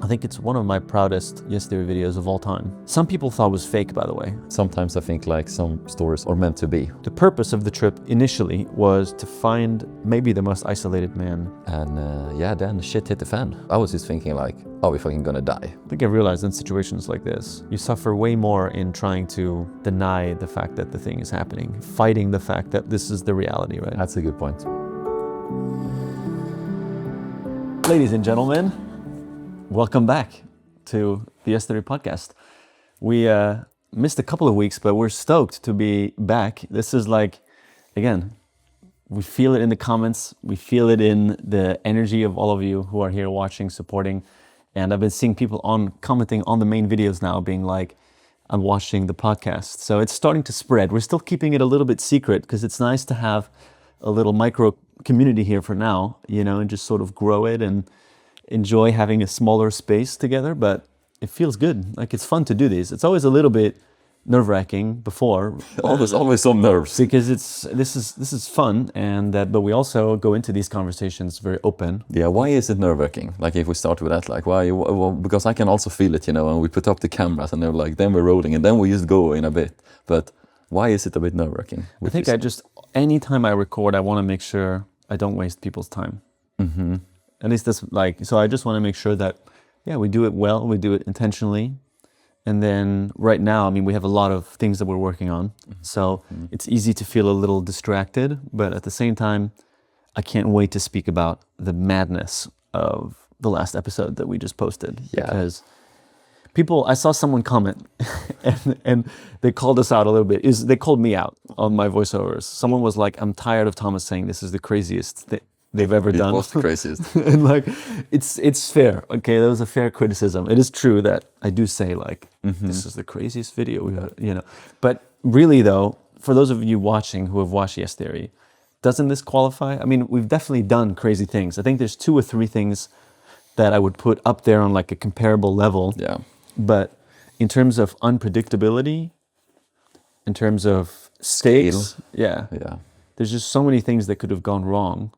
I think it's one of my proudest Yesterday videos of all time. Some people thought it was fake, by the way. Sometimes I think like some stories are meant to be. The purpose of the trip initially was to find maybe the most isolated man. And then shit hit the fan. I was just thinking like, are we fucking gonna die? I think I realized in situations like this, you suffer way more in trying to deny the fact that the thing is happening, fighting the fact that this is the reality, right? That's a good point. Ladies and gentlemen, welcome back to the Yesterday podcast. We missed a couple of weeks, but we're stoked to be back. This is like, again, we feel it in the comments. We feel it in the energy of all of you who are here watching, supporting. And I've been seeing people commenting on the main videos now being like, I'm watching the podcast. So it's starting to spread. We're still keeping it a little bit secret because it's nice to have a little micro community here for now, you know, and just sort of grow it and enjoy having a smaller space together. But it feels good. Like, it's fun to do these. It's always a little bit nerve-wracking before. always some nerves. Because this is fun, and but we also go into these conversations very open. Yeah, why is it nerve-wracking? Like, if we start with that, like, why? Well, because I can also feel it, you know, and we put up the cameras and they're like, then we're rolling and then we just go in a bit. But why is it a bit nerve-wracking? I think anytime I record, I want to make sure I don't waste people's time. Mm-hmm. At least that's so I just want to make sure that, yeah, we do it well, we do it intentionally. And then right now, I mean, we have a lot of things that we're working on. So it's easy to feel a little distracted, but at the same time, I can't wait to speak about the madness of the last episode that we just posted. Yeah. Because I saw someone comment and they called us out a little bit. They called me out on my voiceovers. Someone was like, I'm tired of Thomas saying this is the craziest thing they've ever done. It was the craziest. And like, it's fair. Okay, that was a fair criticism. It is true that I do say like, this is the craziest video we've had, you know. But really though, for those of you watching who have watched Yes Theory, doesn't this qualify? I mean, we've definitely done crazy things. I think there's 2 or 3 things that I would put up there on like a comparable level. Yeah. But in terms of unpredictability, in terms of stakes, yeah, there's just so many things that could have gone wrong.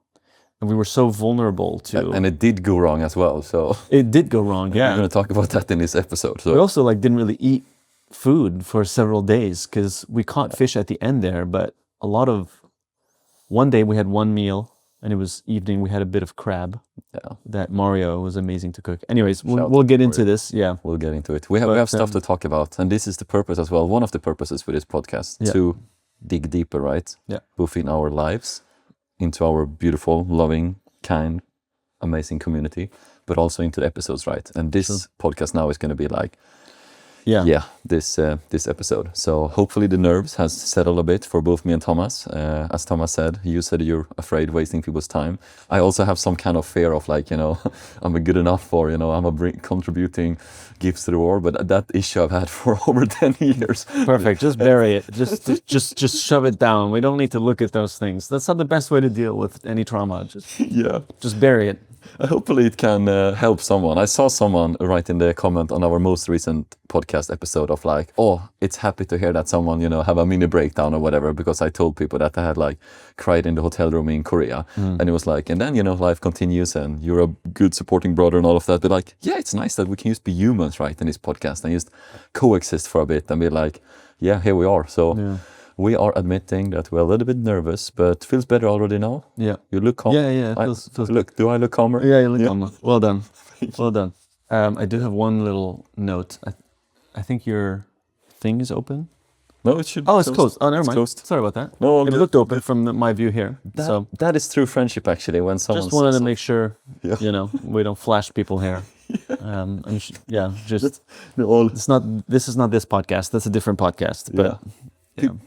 And we were so vulnerable to... And it did go wrong as well, so... It did go wrong, yeah. We're going to talk about that in this episode. So. We also like didn't really eat food for several days because we caught fish at the end there, but one day we had one meal and it was evening, we had a bit of crab. Yeah. That Mario was amazing to cook. Anyways, we'll get into this, yeah. We'll get into it. We have stuff to talk about, and this is the purpose as well, one of the purposes for this podcast, to dig deeper, right? Yeah. Both in our lives, into our beautiful, loving, kind, amazing community, but also into the episodes, right? And this podcast now is going to be like, this episode. So hopefully the nerves has settled a bit for both me and Thomas. As Thomas said, you said you're afraid wasting people's time. I also have some kind of fear of like, you know, I'm good enough for, you know, contributing gifts to the war, but that issue I've had for over 10 years. Perfect. Just bury it. Just shove it down. We don't need to look at those things. That's not the best way to deal with any trauma. Just bury it. Hopefully it can help someone. I saw someone write in the comment on our most recent podcast episode of like, oh, it's happy to hear that someone, you know, have a mini breakdown or whatever, because I told people that I had like cried in the hotel room in Korea. And it was like, and then, you know, life continues and you're a good supporting brother and all of that. But like, yeah, it's nice that we can just be humans, right, in this podcast and just coexist for a bit and be like, yeah, here we are. So we are admitting that we're a little bit nervous, but feels better already now. Yeah. You look calm. Yeah. Feels look, do I look calmer? Yeah, you look calmer. Well done. Well done. I do have one little note. I think your thing is open. No, it should be it's closed. Oh, never mind. Closed. Sorry about that. No, it looked open from my view here. That is true friendship, actually, when someone just wanted to make sure, you know, we don't flash people here. This is not this podcast. That's a different podcast. But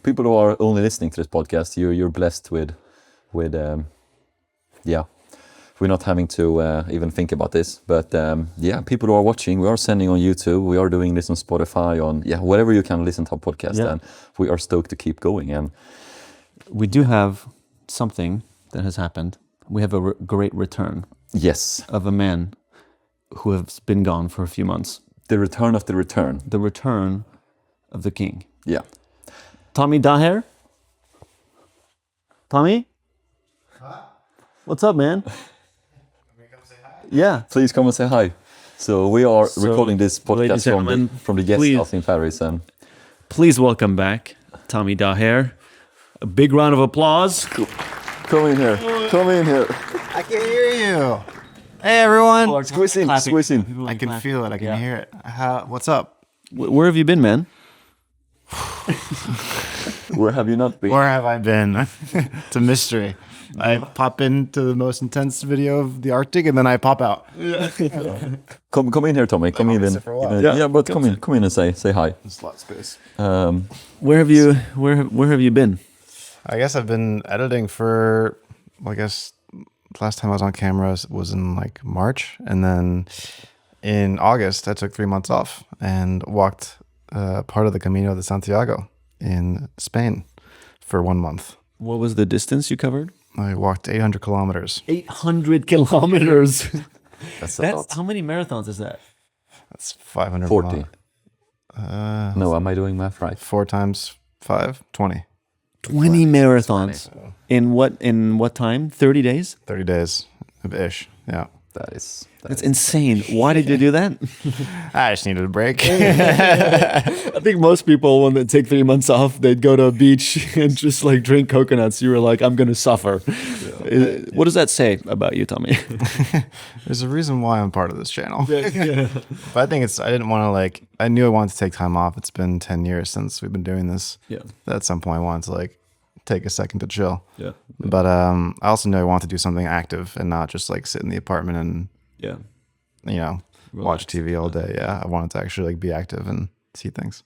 people who are only listening to this podcast, you're blessed with we're not having to even think about this, but people who are watching, we are sending on YouTube, we are doing this on Spotify, on whatever you can listen to a podcast, and we are stoked to keep going. And we do have something that has happened. We have a great return. Yes, of a man who has been gone for a few months. The return of the return. The return of the king. Yeah. Tommy Daher? Tommy? Huh? What's up, man? Can we come say hi? Yeah. Please come and say hi. So we are So, recording this ladies and podcast gentlemen, from the guest please- house in Paris. And Please welcome back Tommy Daher. A big round of applause. come in here. Come in here. I can hear you. Hey everyone. Squeeze in. Squeeze in. I can feel it. I can hear it. What's up? Where have you been, man? Where have you not been? Where have I been? It's a mystery. I pop into the most intense video of the Arctic and then I pop out. Come in here, Tommy. Come I'm in. gonna sit for a while. Yeah, but come in and say hi. There's a lot of space. Where have you been? I guess I've been editing for, well, I guess last time I was on camera was in like March. And then in August, I took 3 months off and walked part of the Camino de Santiago in Spain for 1 month. What was the distance you covered? I walked 800 kilometers. 800 kilometers. That's a lot. How many marathons is that? That's 500 40. miles. No, am I doing math right? 4 times 5, 20. 20 marathons. In what time? 30 days? 30 days ish. Yeah. That's insane. Why did you do that? I just needed a break. I think most people, when they take 3 months off, they'd go to a beach and just like drink coconuts. You were like, I'm going to suffer. What does that say about you, Tommy? There's a reason why I'm part of this channel. But I think I didn't want to I knew I wanted to take time off. It's been 10 years since we've been doing this. Yeah. At some point I wanted to take a second to chill. Yeah. But I also knew I wanted to do something active and not just sit in the apartment and, Yeah. watch TV all day. Yeah. I wanted to actually be active and see things.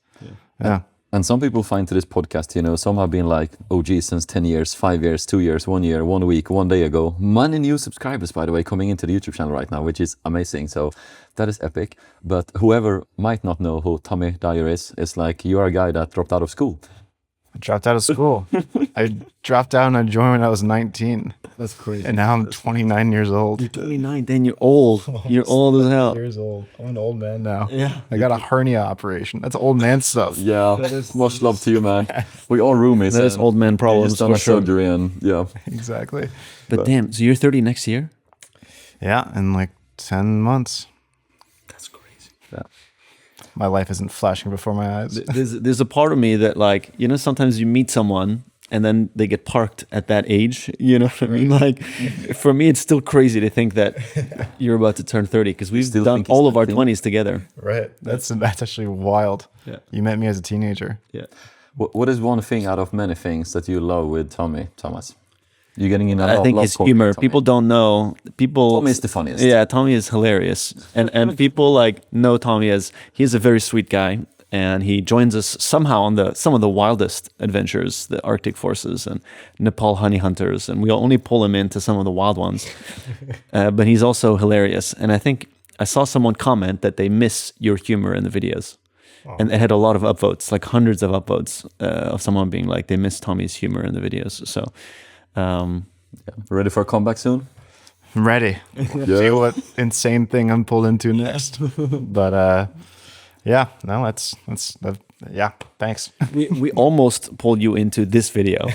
Yeah. And some people find to this podcast, some have been like OG since 10 years, 5 years, 2 years, 1 year, 1 week, 1 day ago. Many new subscribers, by the way, coming into the YouTube channel right now, which is amazing. So that is epic. But whoever might not know who Tommy Daher is like, you are a guy that dropped out of school. I dropped out of school. I dropped out and I joined when I was 19. That's crazy. And now I'm 29 years old. You're 29, then you're old. You're old as hell. Years old. I'm an old man now. Yeah. I got a hernia operation. That's old man stuff. Yeah, much love to you, man. We all roomies. That is and old man you problems just done for a sure. surgery and yeah. Exactly. But damn, so you're 30 next year? Yeah, in 10 months. That's crazy. Yeah. My life isn't flashing before my eyes. There's a part of me that sometimes you meet someone and then they get parked at that age. You know what I mean? For me, it's still crazy to think that you're about to turn 30 because we've Still done think it's all of our 19? 20s together. Right. That's actually wild. Yeah. You met me as a teenager. Yeah. What is one thing out of many things that you love with Tommy, Thomas? You're getting in a lot I think of his corporate, humor. Tommy. People don't know. Tommy is the funniest. Yeah, Tommy is hilarious, and people know Tommy as he's a very sweet guy, and he joins us somehow on some of the wildest adventures, the Arctic forces and Nepal honey hunters, and we only pull him into some of the wild ones. But he's also hilarious, and I think I saw someone comment that they miss your humor in the videos. And it had a lot of upvotes, hundreds of upvotes of someone being like, they miss Tommy's humor in the videos. So, Ready for a comeback soon? I'm ready. See what insane thing I'm pulled into next. But yeah, thanks. we almost pulled you into this video.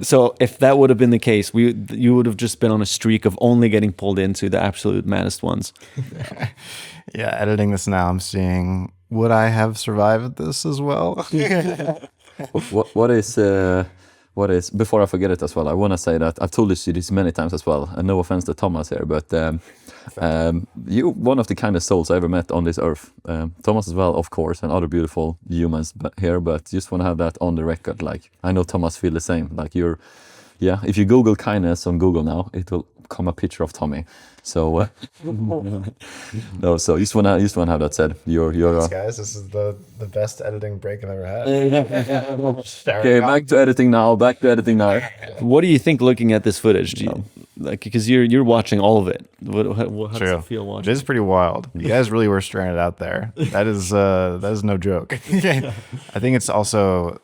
So if that would have been the case, you would have just been on a streak of only getting pulled into the absolute maddest ones. Yeah, editing this now, I'm seeing, would I have survived this as well? What is before I forget it as well, I want to say that I've told you this many times as well, and no offense to Thomas here, but you one of the kindest souls I ever met on this earth. Thomas as well, of course, and other beautiful humans here, but just want to have that on the record. I know Thomas feel the same. If you Google kindness on Google now, it will come a picture of Tommy. So no, so just wanna have that said. You're Guys, this is the best editing break I've ever had. okay. Back to editing now. What do you think looking at this footage? Because you're watching all of it. How does it feel It watching? is pretty wild. You guys really were stranded out there. That is no joke. I think it's also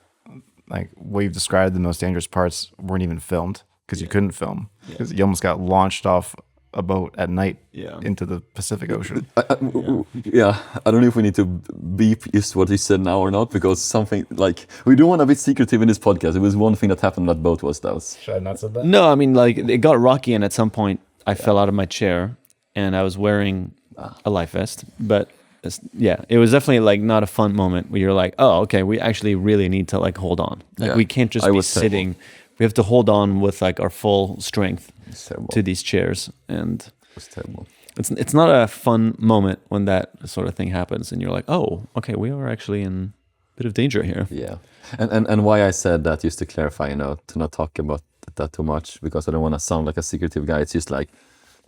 what you've described, the most dangerous parts weren't even filmed because you couldn't film because you almost got launched off a boat at night into the Pacific Ocean. I don't know if we need to beep just what he said now or not, because something we don't want to be secretive in this podcast. It was one thing that happened on that boat was that. Should I not said that? No, I mean it got rocky, and at some point I fell out of my chair, and I was wearing a life vest, but yeah, it was definitely like not a fun moment where you're like, oh, okay, we actually really need to like hold on. Like Yeah. we can't just I be was terrible. sitting. We have to hold on with like our full strength It's terrible. to these chairs, and It was terrible. it's not a fun moment when that sort of thing happens, and you're like, oh, okay, we are actually in a bit of danger here. Yeah, and why I said that, just to clarify, to not talk about that too much, because I don't want to sound like a secretive guy. It's just like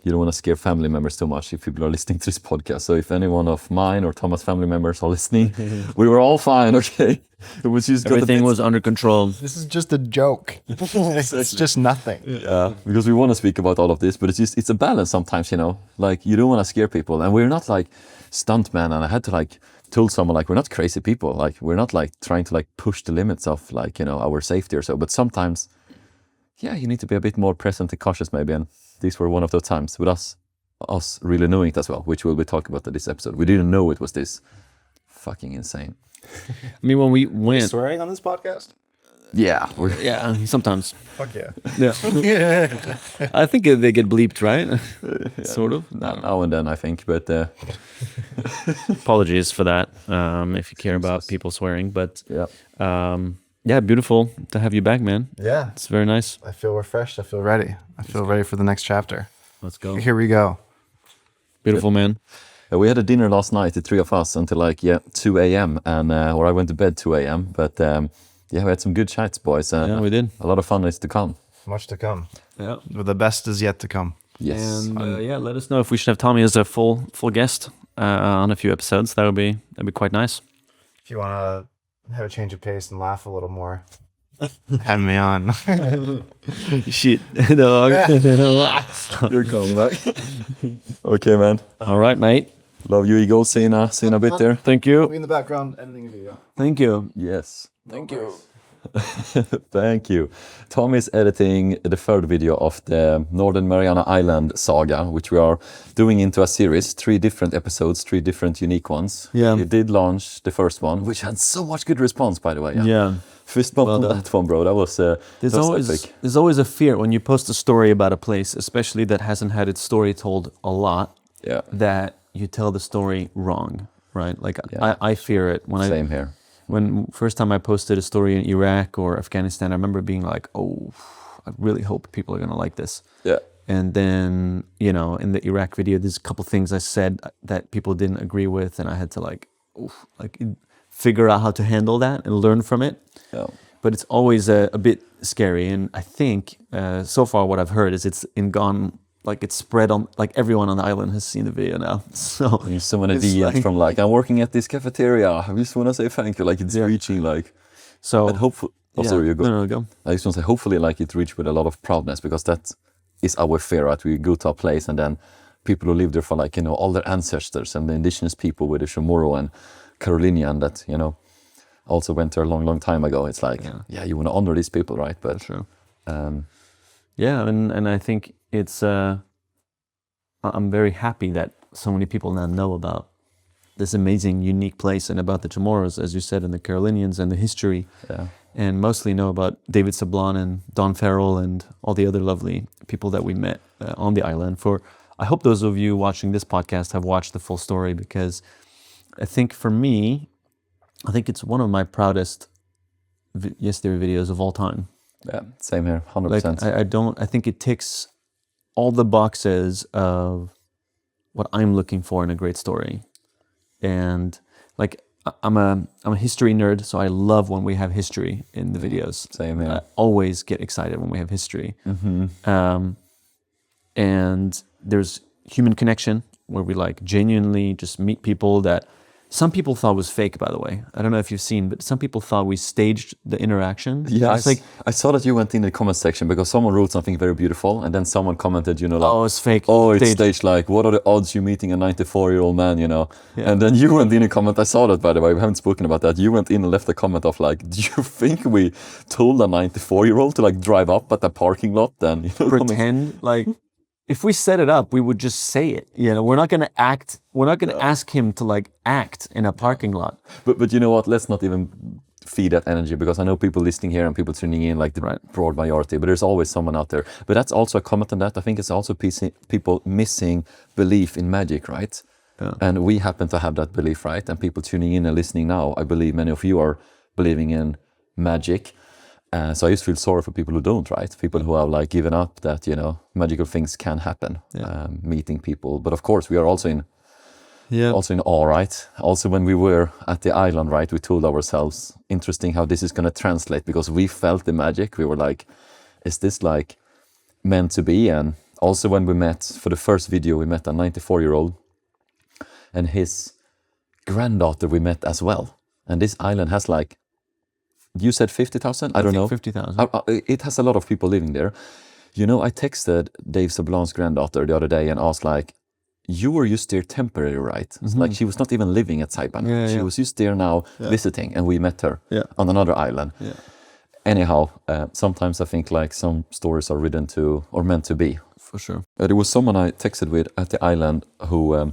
you don't want to scare family members too much if people are listening to this podcast. So if any one of mine or Thomas' family members are listening, we were all fine. Okay, it was just Everything was under control. This is just a joke. It's just nothing. Yeah, because we want to speak about all of this, but it's a balance sometimes, like you don't want to scare people, and we're not like stuntmen, and I had to like told someone like we're not crazy people, like we're not like trying to like push the limits of like our safety or so, but sometimes you need to be a bit more present and cautious maybe, and these were one of those times with us really knowing it as well, which we'll be talking about in this episode. We didn't know it was this fucking insane. I mean, when we went, Swearing on this podcast? Yeah, yeah, sometimes. Fuck yeah. Yeah, I think they get bleeped, right? Sort of. now and then I think, but Apologies for that, if you care about people swearing, but yeah. yeah, beautiful to have you back, man. Yeah. It's very nice. I feel refreshed. I feel ready. I feel ready for the next chapter. Let's go. Here we go. Beautiful, man. We had a dinner last night, the three of us, until like 2 a.m. and or I went to bed 2 a.m. But we had some good chats, boys. Yeah, we did. A lot of fun is to come. Much to come. Yeah. But the best is yet to come. Yes. And let us know if we should have Tommy as a full guest on a few episodes. That'd be quite nice. If you want to have a change of pace and laugh a little more, have me on. Shit, dog. You're coming back. Okay, man. All right, mate. Love you, Eagles. See you in a bit there. Thank you. in the background, editing a video. Thank you. Yes. Thank you. Thank you. Tom is editing the third video of the Northern Mariana Island saga, which we are doing into a series, 3 different episodes, 3 different unique ones. Yeah. We did launch the first one, which had so much good response, by the way. Yeah. Fist bump on done. that one, bro. That was epic. There's always a fear when you post a story about a place, especially that hasn't had its story told a lot, Yeah. that you tell the story wrong, right? Like Yeah. I fear it when Same here. when first time I posted a story in Iraq or Afghanistan, I remember being like, oh, I really hope people are gonna like this. Yeah. And then, in the Iraq video, there's a couple things I said that people didn't agree with, and I had to figure out how to handle that and learn from it. Yeah. But it's always a bit scary, and I think so far what I've heard is it's spread on, like everyone on the island has seen the video now. So There's so many it's DMs from like, I'm working at this cafeteria. I just want to say thank you. Like it's reaching like, so and hopefully, sorry, you go. No, go. I just want to say, hopefully, like it reached with a lot of proudness, because that is our fear, right? We go to a place and then people who live there for all their ancestors and the indigenous people with the Chamorro and Carolinian that, also went there a long, long time ago. It's like, you want to honor these people, right? But True. um, And I think it's, I'm very happy that so many people now know about this amazing, unique place and about the Chamorros, as you said, and the Carolinians and the history. yeah. And mostly know about David Sablon and Don Farrell and all the other lovely people that we met on the island. I hope those of you watching this podcast have watched the full story, because I think for me, it's one of my proudest Yes Theory videos of all time. Yeah, same here, 100%. Like I think it ticks all the boxes of what I'm looking for in a great story. And like I'm a history nerd, so I love when we have history in the videos. Same here. I always get excited when we have history. Mm-hmm. And there's human connection where we like genuinely just meet people that some people thought was fake, by the way. I don't know if you've seen, but some people thought we staged the interaction. Yeah, It's like, I saw that you went in the comment section because someone wrote something very beautiful, and then someone commented, like, oh, it's fake. oh, it's Staged. staged. Like, what are the odds you meeting a 94-year-old man? Yeah. And then you went in a comment. I saw that, by the way. We haven't spoken about that. You went in and left a comment of like, do you think we told a 94-year-old to like drive up at the parking lot? Then Pretend like. If we set it up, we would just say it. We're not going to act. We're not going to ask him to like act in a parking lot. But you know what? Let's not even feed that energy, because I know people listening here and people tuning in, like the broad majority. But there's always someone out there. But that's also a comment on that. I think it's also people missing belief in magic, right? And we happen to have that belief, right? And people tuning in and listening now, I believe many of you are believing in magic. So I just feel sorry for people who don't, right? People who have like given up that, you know, magical things can happen, meeting people. But of course, we are also in awe, right? Also, when we were at the island, right, we told ourselves, interesting how this is going to translate, because we felt the magic. We were like, is this like meant to be? And also when we met for the first video, we met a 94-year-old and his granddaughter we met as well. And this island has like, you said 50,000? I don't know. 50,000. It has a lot of people living there. You know, I texted Dave Sablan's granddaughter the other day and asked like, you were just there temporary, right? Like she was not even living at Saipan. She was just there now visiting, and we met her on another island. Anyhow, sometimes I think like some stories are written to or meant to be. For sure. There was someone I texted with at the island who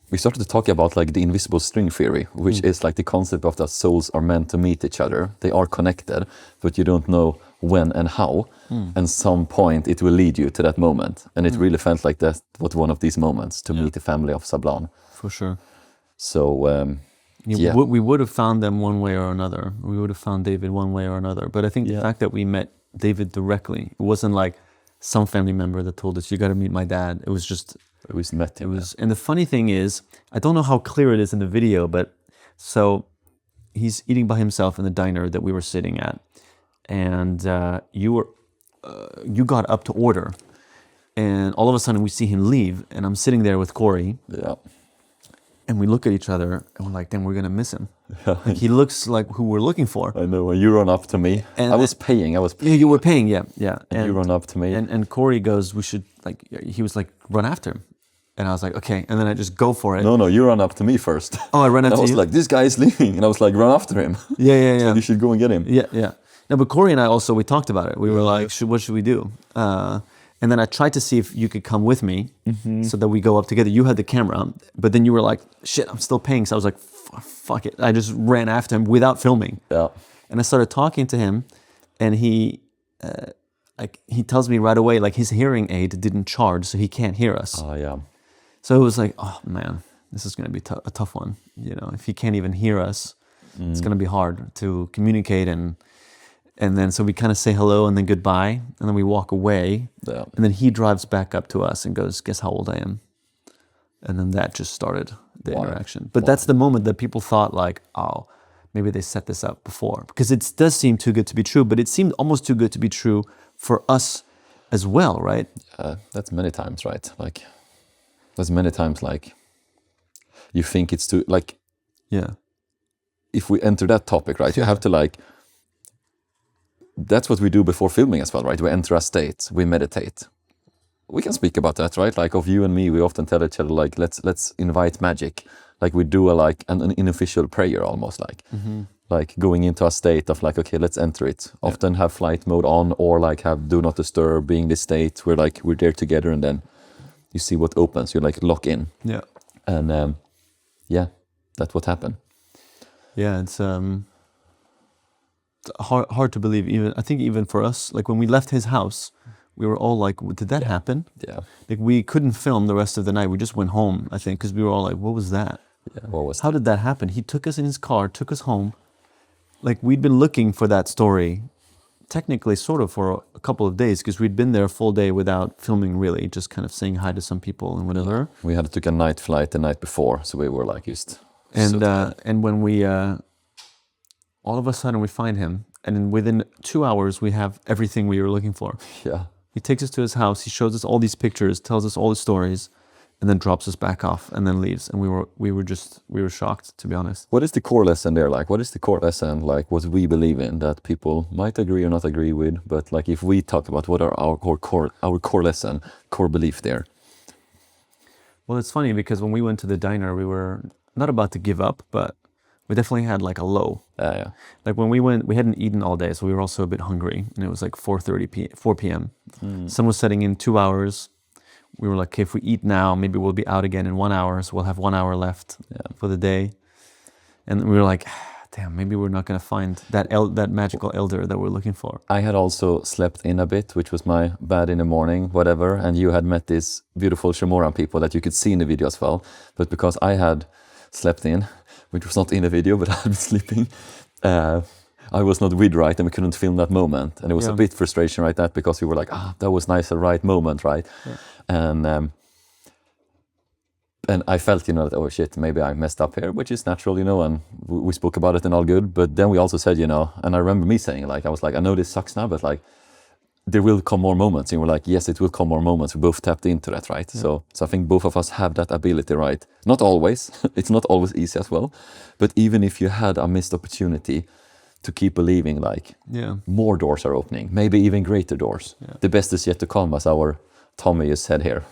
we started to talk about like the invisible string theory, which is like the concept of that souls are meant to meet each other. They are connected, but you don't know when and how. And some point it will lead you to that moment. And it really felt like that was one of these moments to meet the family of Sablan. For sure. So we would have found them one way or another. We would have found David one way or another. But I think the fact that we met David directly, it wasn't like some family member that told us, you got to meet my dad. It was just... we met him. And the funny thing is, I don't know how clear it is in the video, but so he's eating by himself in the diner that we were sitting at. And you got up to order. And all of a sudden we see him leave, and I'm sitting there with Corey. Yeah. And we look at each other and we're like, then we're going to miss him. Like, he looks like who we're looking for. I know, when you run up to me, and, I was paying. Yeah, you were paying, yeah. And you run up to me. And Corey goes, we should, like, he was like, run after him. And I was like, okay. And then I just go for it. No, you run up to me first. Oh, I ran after you? I was like, this guy is leaving. And I was like, run after him. Yeah. So you should go and get him. Yeah. No, but Corey and I also, we talked about it. We were like, what should we do? And then I tried to see if you could come with me so that we go up together. You had the camera, but then you were like, shit, I'm still paying. So I was like, fuck it. I just ran after him without filming. Yeah. And I started talking to him, and he tells me right away, like his hearing aid didn't charge, so he can't hear us. Oh, yeah. So it was like, oh man, this is going to be a tough one. You know, if he can't even hear us, it's going to be hard to communicate. And then so we kind of say hello and then goodbye, and then we walk away. Yeah. And then he drives back up to us and goes, guess how old I am? And then that just started the interaction. But that's the moment that people thought like, oh, maybe they set this up before. Because it does seem too good to be true, but it seemed almost too good to be true for us as well, right? That's many times, right? Like, there's many times like, you think it's too, like, yeah. If we enter that topic, right, you have to like, that's what we do before filming as well, right? We enter a state, we meditate. We can speak about that, right? Like of you and me, we often tell each other like, let's invite magic. Like we do an unofficial prayer almost, like like going into a state of like, okay, let's enter it. Often have flight mode on, or like have do not disturb, being this state where like we're there together, and then you see what opens. You like lock in. Yeah. And that's what happened. Yeah, it's hard to believe. Even I think even for us, like when we left his house, we were all like, did that happen? Yeah. Like we couldn't film the rest of the night. We just went home, I think, because we were all like, what was that? Yeah, what was How did that happen? He took us in his car, took us home. Like we'd been looking for that story, technically sort of for a couple of days, because we'd been there a full day without filming really, just kind of saying hi to some people and whatever. We had to take a night flight the night before, so we were like just... And when we, all of a sudden we find him, and then within 2 hours we have everything we were looking for. Yeah. He takes us to his house, he shows us all these pictures, tells us all the stories, and then drops us back off and then leaves. And we were shocked, to be honest. What is the core lesson there like? What is the core lesson like, what we believe in that people might agree or not agree with? But like if we talk about what are our core lesson, core belief there? Well, it's funny because when we went to the diner, we were not about to give up, but we definitely had like a low. Yeah. Like when we went, we hadn't eaten all day, so we were also a bit hungry, and it was like 4 p.m. Sun was setting in 2 hours. We were like, okay, if we eat now, maybe we'll be out again in 1 hour, so we'll have 1 hour left for the day. And we were like, damn, maybe we're not going to find that magical elder that we're looking for. I had also slept in a bit, which was my bad in the morning, whatever. And you had met these beautiful Shamoran people that you could see in the video as well. But because I had slept in, which was not in the video, but I had been sleeping, I was not with, right? And we couldn't film that moment. And it was a bit frustration, right? That because we were like, that was nice, the right moment, right? Yeah. And I felt, that, oh shit, maybe I messed up here, which is natural, and we spoke about it and all good. But then we also said, and I remember me saying, like, I was like, I know this sucks now, but like, there will come more moments. And we're like, yes, it will come more moments. We both tapped into that, right? Yeah. So I think both of us have that ability, right? Not always. It's not always easy as well. But even if you had a missed opportunity to keep believing, like, more doors are opening, maybe even greater doors. Yeah. The best is yet to come, as our Tommy has said here.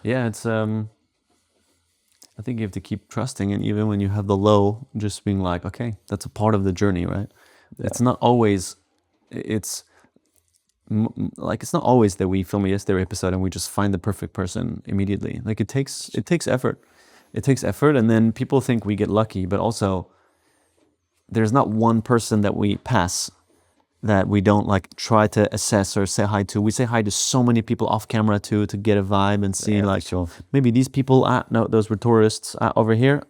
Yeah, it's... I think you have to keep trusting, and even when you have the low, just being like, okay, that's a part of the journey, right? Yeah. It's not always, it's not always that we film a yesterday episode and we just find the perfect person immediately. Like it takes effort. It takes effort, and then people think we get lucky, but also there's not one person that we pass that we don't like try to assess or say hi to. We say hi to so many people off camera too, to get a vibe and see maybe these people, no, those were tourists over here.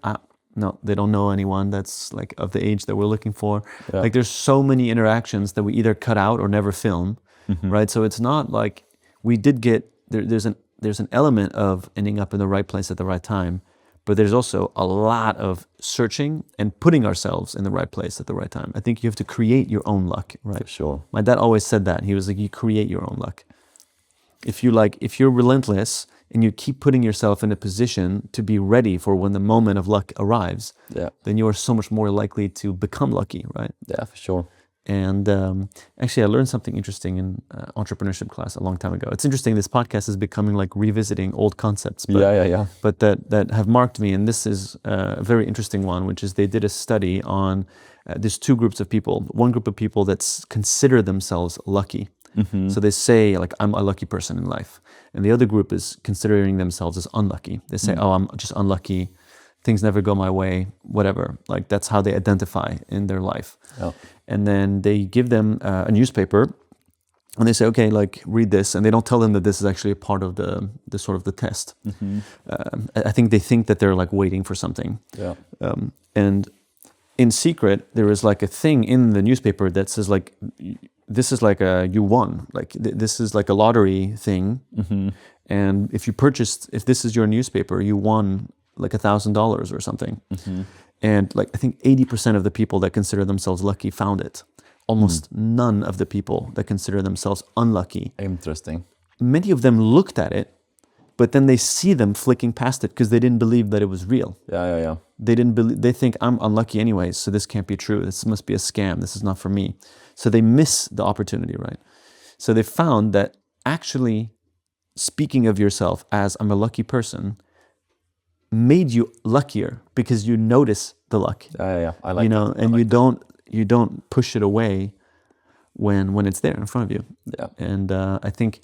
No, they don't know anyone that's like of the age that we're looking for. Yeah. Like there's so many interactions that we either cut out or never film, right? So it's not like we did get, there's an element of ending up in the right place at the right time. But there's also a lot of searching and putting ourselves in the right place at the right time. I think you have to create your own luck, right? For sure. My dad always said that. He was like, you create your own luck. If you're relentless and you keep putting yourself in a position to be ready for when the moment of luck arrives, then you are so much more likely to become lucky, right? Yeah, for sure. And actually, I learned something interesting in entrepreneurship class a long time ago. It's interesting, this podcast is becoming like revisiting old concepts. But, but that have marked me, and this is a very interesting one, which is they did a study on, there's two groups of people. One group of people that consider themselves lucky. Mm-hmm. So they say, like, I'm a lucky person in life. And the other group is considering themselves as unlucky. They say, oh, I'm just unlucky. Things never go my way, whatever. Like, that's how they identify in their life. Oh. And then they give them a newspaper and they say, okay, like, read this. And they don't tell them that this is actually a part of the sort of the test. Mm-hmm. I think they think that they're like waiting for something. Yeah. And in secret, there is like a thing in the newspaper that says like, this is like you won. Like this is like a lottery thing. Mm-hmm. And if this is your newspaper, you won like $1,000 or something. Mm-hmm. And like, I think 80% of the people that consider themselves lucky found it. Almost none of the people that consider themselves unlucky. Interesting. Many of them looked at it, but then they see them flicking past it because they didn't believe that it was real. Yeah. They didn't believe. They think I'm unlucky anyways, so this can't be true. This must be a scam. This is not for me. So they miss the opportunity, right? So they found that actually speaking of yourself as I'm a lucky person made you luckier because you notice the luck. Yeah. I like that. And you don't push it away when it's there in front of you. Yeah. And I think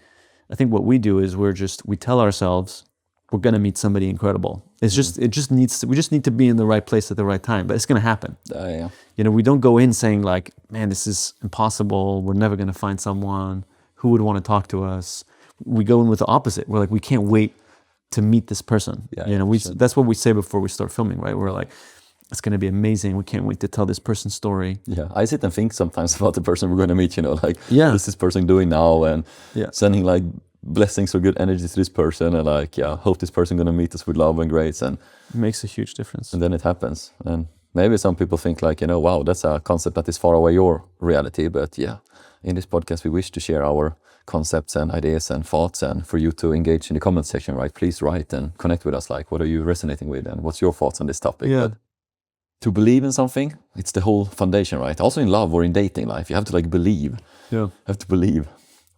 what we do is we tell ourselves we're gonna meet somebody incredible. We just need to be in the right place at the right time, but it's gonna happen. Yeah. We don't go in saying like, man, this is impossible. We're never gonna find someone who would want to talk to us. We go in with the opposite. We're like, we can't wait to meet this person. Yeah, that's what we say before we start filming, right? We're like, it's going to be amazing. We can't wait to tell this person's story. Yeah, I sit and think sometimes about the person we're going to meet, what's this person doing now? And sending like blessings or good energy to this person. And like, hope this person going to meet us with love and grace. And it makes a huge difference. And then it happens. And maybe some people think like, wow, that's a concept that is far away your reality. But in this podcast, we wish to share our concepts and ideas and thoughts, and for you to engage in the comment section, right? Please write and connect with us. Like, what are you resonating with, and what's your thoughts on this topic? Yeah. But to believe in something, it's the whole foundation, right? Also in love or in dating life, you have to like believe. Yeah. You have to believe.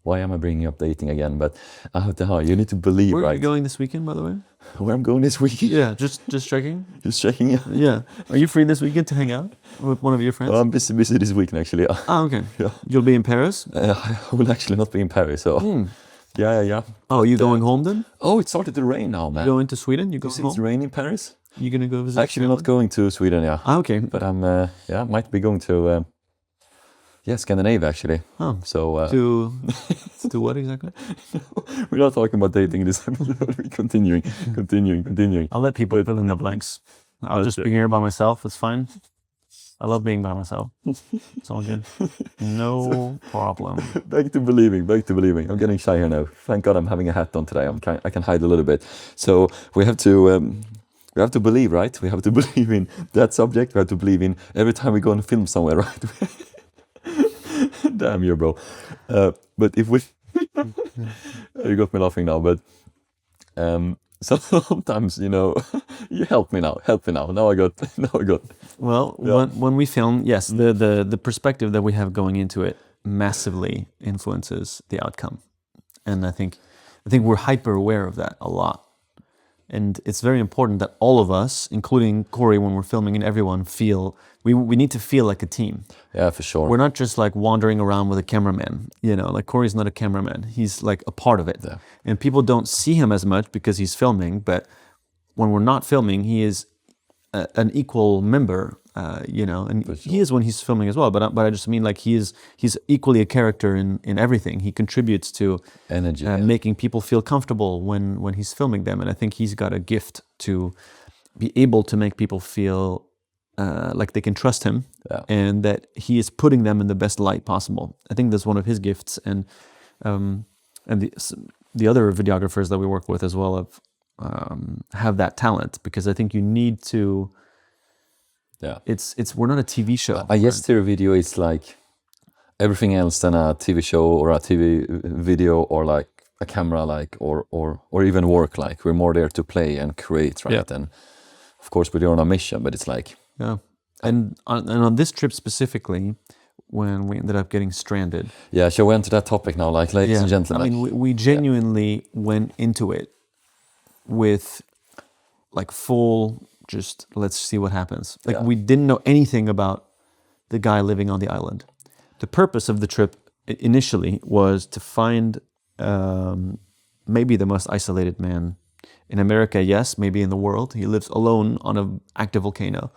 Why am I bringing up dating again? But you need to believe, right? Where are you going this weekend, by the way? Where I'm going this weekend? Yeah, just checking. Just checking, yeah. Yeah. Are you free this weekend to hang out with one of your friends? I'm busy this weekend, actually. Oh, okay. Yeah. You'll be in Paris? I will actually not be in Paris, so... Yeah. Oh, you going home then? Oh, it started to rain now, man. You going to Sweden? You going home? It's raining in Paris? You gonna go visit? Actually, not going to Sweden, yeah. Ah, okay. But I'm, might be going to, Scandinavia actually. Oh, So to what exactly? we're not talking about dating in this episode. We're continuing. I'll let people fill in the blanks. I'll just be here by myself. It's fine. I love being by myself. It's all good. No problem. Back to believing. I'm getting shy here now. Thank God I'm having a hat on today. I can hide a little bit. So we have to believe, right? We have to believe in that subject. We have to believe in every time we go and film somewhere, right? Damn you, bro. But if we, you got me laughing now. But so sometimes, you help me now. Now I got. Well, when we film, yes, the perspective that we have going into it massively influences the outcome, and I think we're hyper aware of that a lot, and it's very important that all of us, including Corey, when we're filming, and everyone feel we need to feel like a team. Yeah, for sure. We're not just like wandering around with a cameraman, like Corey's not a cameraman. He's like a part of it. Yeah. And people don't see him as much because he's filming, but when we're not filming, he is an equal member, and sure. he is when he's filming as well. But I just mean like he's equally a character in everything. He contributes to energy, making people feel comfortable when he's filming them. And I think he's got a gift to be able to make people feel like they can trust him, and that he is putting them in the best light possible. I think that's one of his gifts, and the other videographers that we work with as well have that talent, because I think you need to. Yeah, it's we're not a TV show. A yesterday video is like everything else than a TV show or a TV video or like a camera, like or even work. Like we're more there to play and create, right? Yeah. And of course we're on a mission, but it's like. Yeah, and on this trip specifically, when we ended up getting stranded. Yeah, shall we enter that topic now, like ladies and gentlemen? I mean, we genuinely went into it with like full, just let's see what happens. Like we didn't know anything about the guy living on the island. The purpose of the trip initially was to find maybe the most isolated man in America, yes, maybe in the world. He lives alone on an active volcano.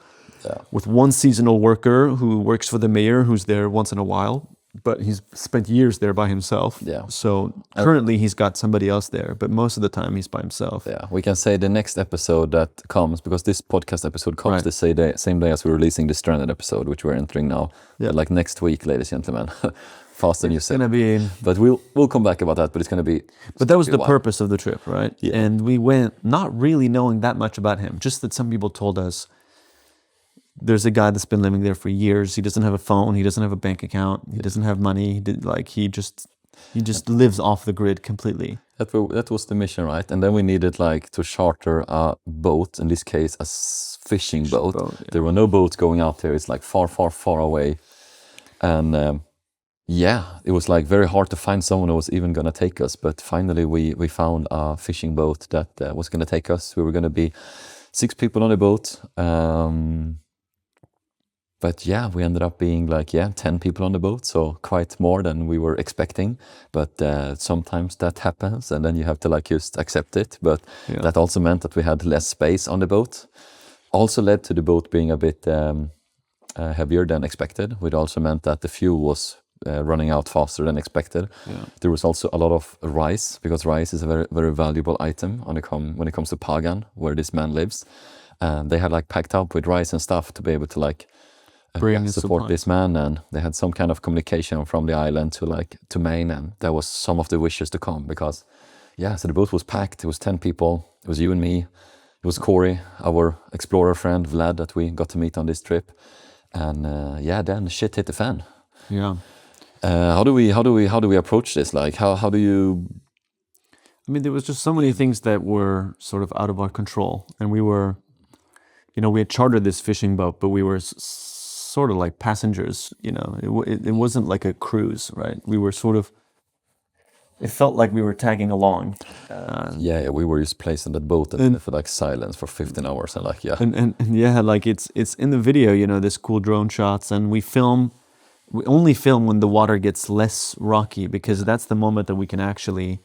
With one seasonal worker who works for the mayor, who's there once in a while, but he's spent years there by himself. Yeah. So currently he's got somebody else there, but most of the time he's by himself. Yeah, we can say the next episode that comes, because this podcast episode comes the same day as we're releasing the Stranded episode, which we're entering now. Yeah. But like next week, ladies and gentlemen. Faster than you said. It's gonna be. But we'll come back about that. But it's gonna be. But that was the purpose of the trip, right? Yeah. And we went not really knowing that much about him. Just that some people told us there's a guy that's been living there for years. He doesn't have a phone. He doesn't have a bank account. He doesn't have money. He just lives off the grid completely. That was the mission, right? And then we needed like to charter a boat. In this case, a fishing boat. Yeah. There were no boats going out there. It's like far away, and. It was like very hard to find someone who was even going to take us. But finally we found a fishing boat that was going to take us. We were going to be 6 people on the boat. But we ended up being like, 10 people on the boat. So quite more than we were expecting. But sometimes that happens and then you have to like just accept it. But that also meant that we had less space on the boat. Also led to the boat being a bit heavier than expected. Which also meant that the fuel was running out faster than expected. Yeah. There was also a lot of rice, because rice is a very, very valuable item when it comes to Pagan, where this man lives. And they had like packed up with rice and stuff to be able to like support this man. And they had some kind of communication from the island to Maine, and that was some of the wishes to come, because so the boat was packed. It was 10 people. It was you and me. It was Corey, our explorer friend Vlad, that we got to meet on this trip. And then shit hit the fan. Yeah. How do we approach this? Like, how do you? I mean, there was just so many things that were sort of out of our control, and we were, we had chartered this fishing boat, but we were sort of like passengers. It wasn't like a cruise, right? We were sort of. It felt like we were tagging along. We were just placed on that boat for like silence for 15 hours, and like and like it's in the video. This cool drone shots, and we only film when the water gets less rocky, because that's the moment that we can actually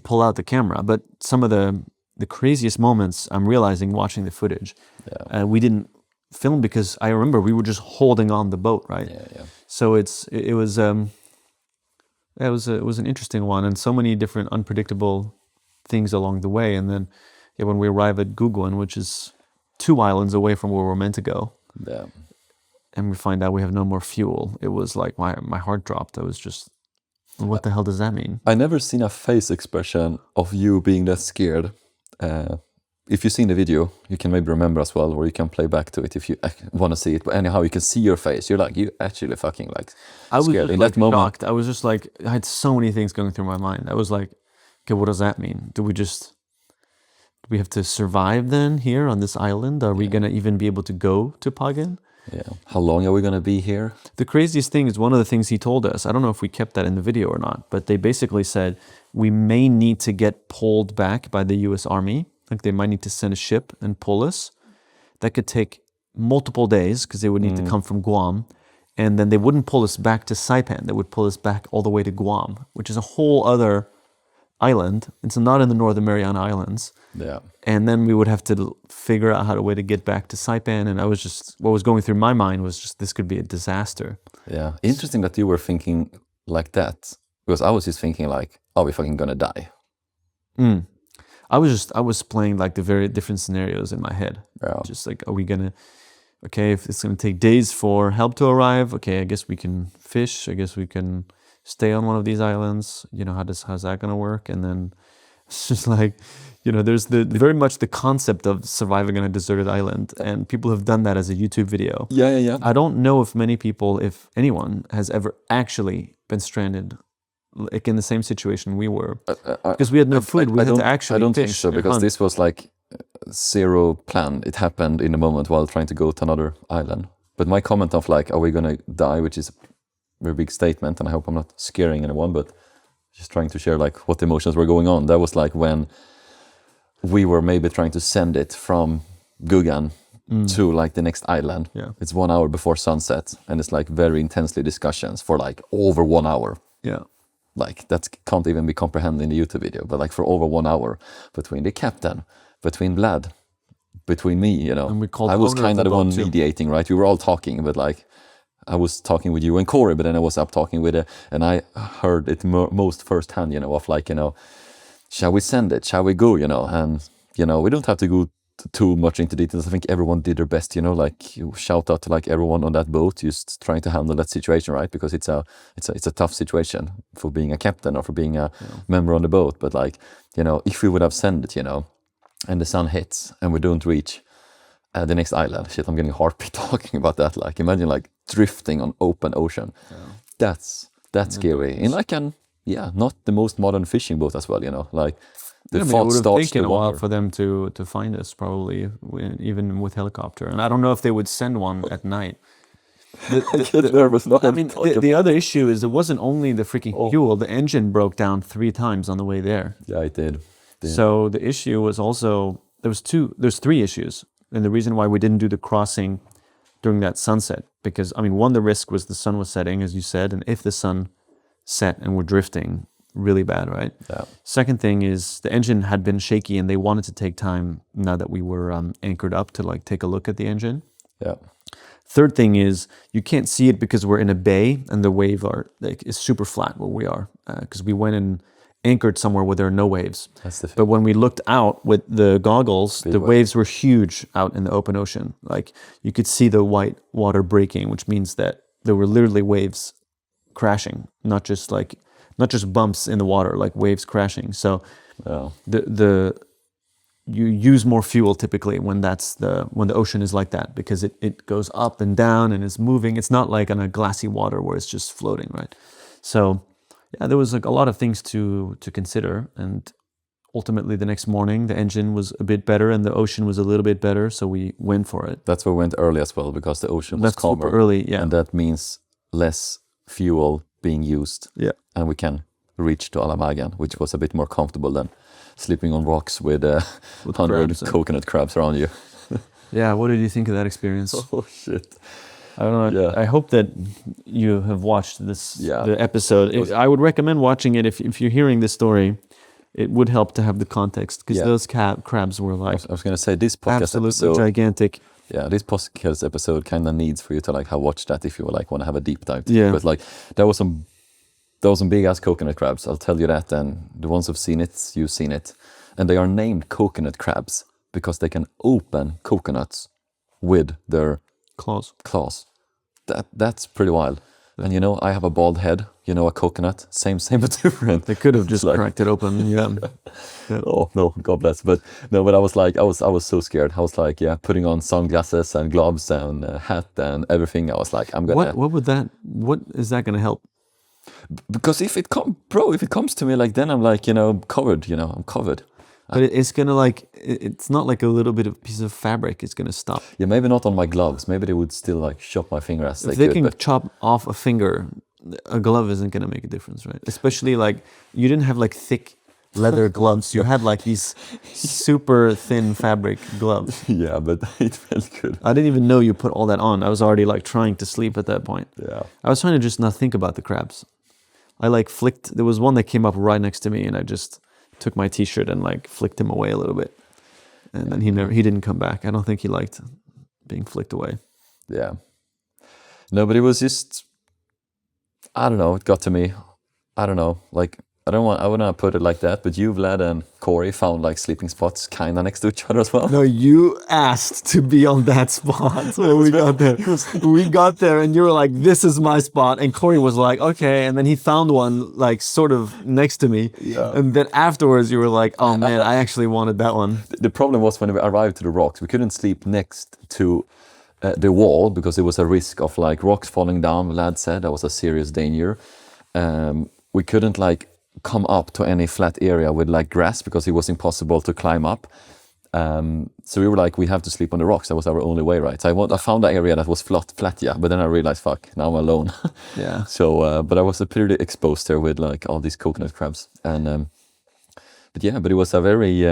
pull out the camera. But some of the the craziest moments I'm realizing watching the footage. We didn't film because I remember we were just holding on the boat, right? Yeah. So it was an interesting one, and so many different unpredictable things along the way. And then when we arrive at Guguan, which is 2 islands away from where we're meant to go, Yeah. and we find out we have no more fuel, it was like my heart dropped. I was just, what the hell does that mean? I never seen a face expression of you being that scared. If you've seen the video, you can maybe remember as well, or you can play back to it if you want to see it. But anyhow, you can see your face. You're like, you actually fucking like I was scared just in like that moment. shocked. I was just like, I had so many things going through my mind. I was like, okay, what does that mean? Do we have to survive then here on this island? Are we gonna even be able to go to Pagan? Yeah. How long are we gonna be here? The craziest thing is one of the things he told us, I don't know if we kept that in the video or not, but they basically said we may need to get pulled back by the US Army. Like they might need to send a ship and pull us. That could take multiple days because they would need to come from Guam. And then they wouldn't pull us back to Saipan. They would pull us back all the way to Guam, which is a whole other island. It's not in the Northern Mariana Islands. Yeah. And then we would have to figure out how to way to get back to Saipan. And what was going through my mind was just, this could be a disaster. Yeah. Interesting that you were thinking like that, because I was just thinking like, are we fucking gonna die? I was playing like the very different scenarios in my head. Yeah. Just like, if it's gonna take days for help to arrive, okay, I guess we can fish. I guess we can stay on one of these islands. How's that gonna work? And then it's just like, there's very much the concept of surviving on a deserted island, and people have done that as a YouTube video. Yeah. I don't know if many people, if anyone, has ever actually been stranded like in the same situation we were, because we had no food. We had to actually I don't fish think so, and because hunt. this was like zero plan. It happened in a moment while trying to go to another island. But my comment of like, are we gonna die, which is a very big statement, and I hope I'm not scaring anyone, but just trying to share like what emotions were going on. That was like when we were maybe trying to send it from Gugan to like the next island. Yeah. It's 1 hour before sunset, and it's like very intensely discussions for like over 1 hour. Yeah. Like that can't even be comprehended in the YouTube video, but like for over 1 hour between the captain, between Vlad, between me, And we called I was the owner of kind of the the one boat too. mediating, right? We were all talking, but like I was talking with you and Corey, but then I was up talking with and I heard it most firsthand, of like, shall we send it? Shall we go? And we don't have to go too much into details. I think everyone did their best, like you shout out to like everyone on that boat, just trying to handle that situation, right? Because it's a tough situation for being a captain or for being a member on the boat. But like, if we would have sent it, and the sun hits and we don't reach the next island, shit, I'm getting heartbeat talking about that. Like imagine like drifting on open ocean. That's scary. In like not the most modern fishing boat as well, like the it fault would have starts taken the a while water. for them to find us, probably, even with helicopter. And I don't know if they would send one at night. I get nervous now. I mean, the other issue is it wasn't only the freaking fuel. The engine broke down 3 times on the way there. Yeah, it did. So the issue was also, there's 3 issues. And the reason why we didn't do the crossing during that sunset, because, I mean, one, the risk was the sun was setting, as you said, and if the sun set and we're drifting, really bad, right? Yeah. Second thing is the engine had been shaky and they wanted to take time now that we were anchored up to like take a look at the engine. Yeah. Third thing is you can't see it because we're in a bay and the wave is super flat where we are, because we went and anchored somewhere where there are no waves. That's the But when we looked out with the goggles, the wave. waves were huge out in the open ocean. Like you could see the white water breaking, which means that there were literally waves crashing, not just bumps in the water, like waves crashing. So you use more fuel typically when the ocean is like that, because it goes up and down and is moving. It's not like on a glassy water where it's just floating, right? So yeah, there was like a lot of things to consider, and ultimately the next morning the engine was a bit better and the ocean was a little bit better, so we went for it. That's why we went early as well, because the ocean was Left calmer. super early, yeah. And that means less fuel being used. Yeah. And we can reach to Alamagan, which was a bit more comfortable than sleeping on rocks with 100 crabs, coconut crabs around you. Yeah, what did you think of that experience? Oh, shit. I don't know. Yeah. I hope that you have watched the episode. I would recommend watching it if you're hearing this story. it would help to have the context because Yeah. those crabs were like I was going to say this podcast absolutely episode. gigantic. Yeah, this podcast episode kind of needs for you to like watch that if you like want to have a deep dive. Yeah. But like there was some big ass coconut crabs. I'll tell you that. And the ones who've seen it, you've seen it, and they are named coconut crabs because they can open coconuts with their claws. That's pretty wild. And you know, I have a bald head. You know, a coconut, same but different. They could have just like- cracked it open. Yeah. Oh no, God bless. But I was like, I was so scared. I was like, yeah, putting on sunglasses and gloves and a hat and everything. I was like, I'm gonna. What is that gonna help? Because if it comes to me like, then I'm like, covered. I'm covered. But it's gonna like it's not like a little bit of piece of fabric is gonna stop. Yeah, maybe not on my gloves. Maybe they would still like chop my finger as If they they could. can chop off a finger, a glove isn't gonna make a difference, right? Especially like you didn't have like thick leather gloves. You had like these super thin fabric gloves. Yeah, but it felt good. I didn't even know you put all that on. I was already like trying to sleep at that point. Yeah. I was trying to just not think about the crabs. I like flicked. There was one that came up right next to me, and I just took my T-shirt and like flicked him away a little bit. And then he didn't come back. I don't think he liked being flicked away. Yeah. No, but it was just, I don't know. It got to me. I don't know. Like, I wouldn't put it like that, but you, Vlad, and Corey found like sleeping spots kind of next to each other as well. No, you asked to be on that spot when we got there. We got there and you were like, this is my spot. And Corey was like, okay. And then he found one like sort of next to me. Yeah. And then afterwards you were like, oh man, I actually wanted that one. The problem was when we arrived to the rocks, we couldn't sleep next to the wall because there was a risk of like rocks falling down. Vlad said that was a serious danger. We couldn't like come up to any flat area with like grass because it was impossible to climb up. So we were like, we have to sleep on the rocks. That was our only way, right? So I found an area that was flat, yeah. But then I realized, fuck, now I'm alone. Yeah. So, but I was pretty exposed there with like all these coconut crabs. And, but it was a very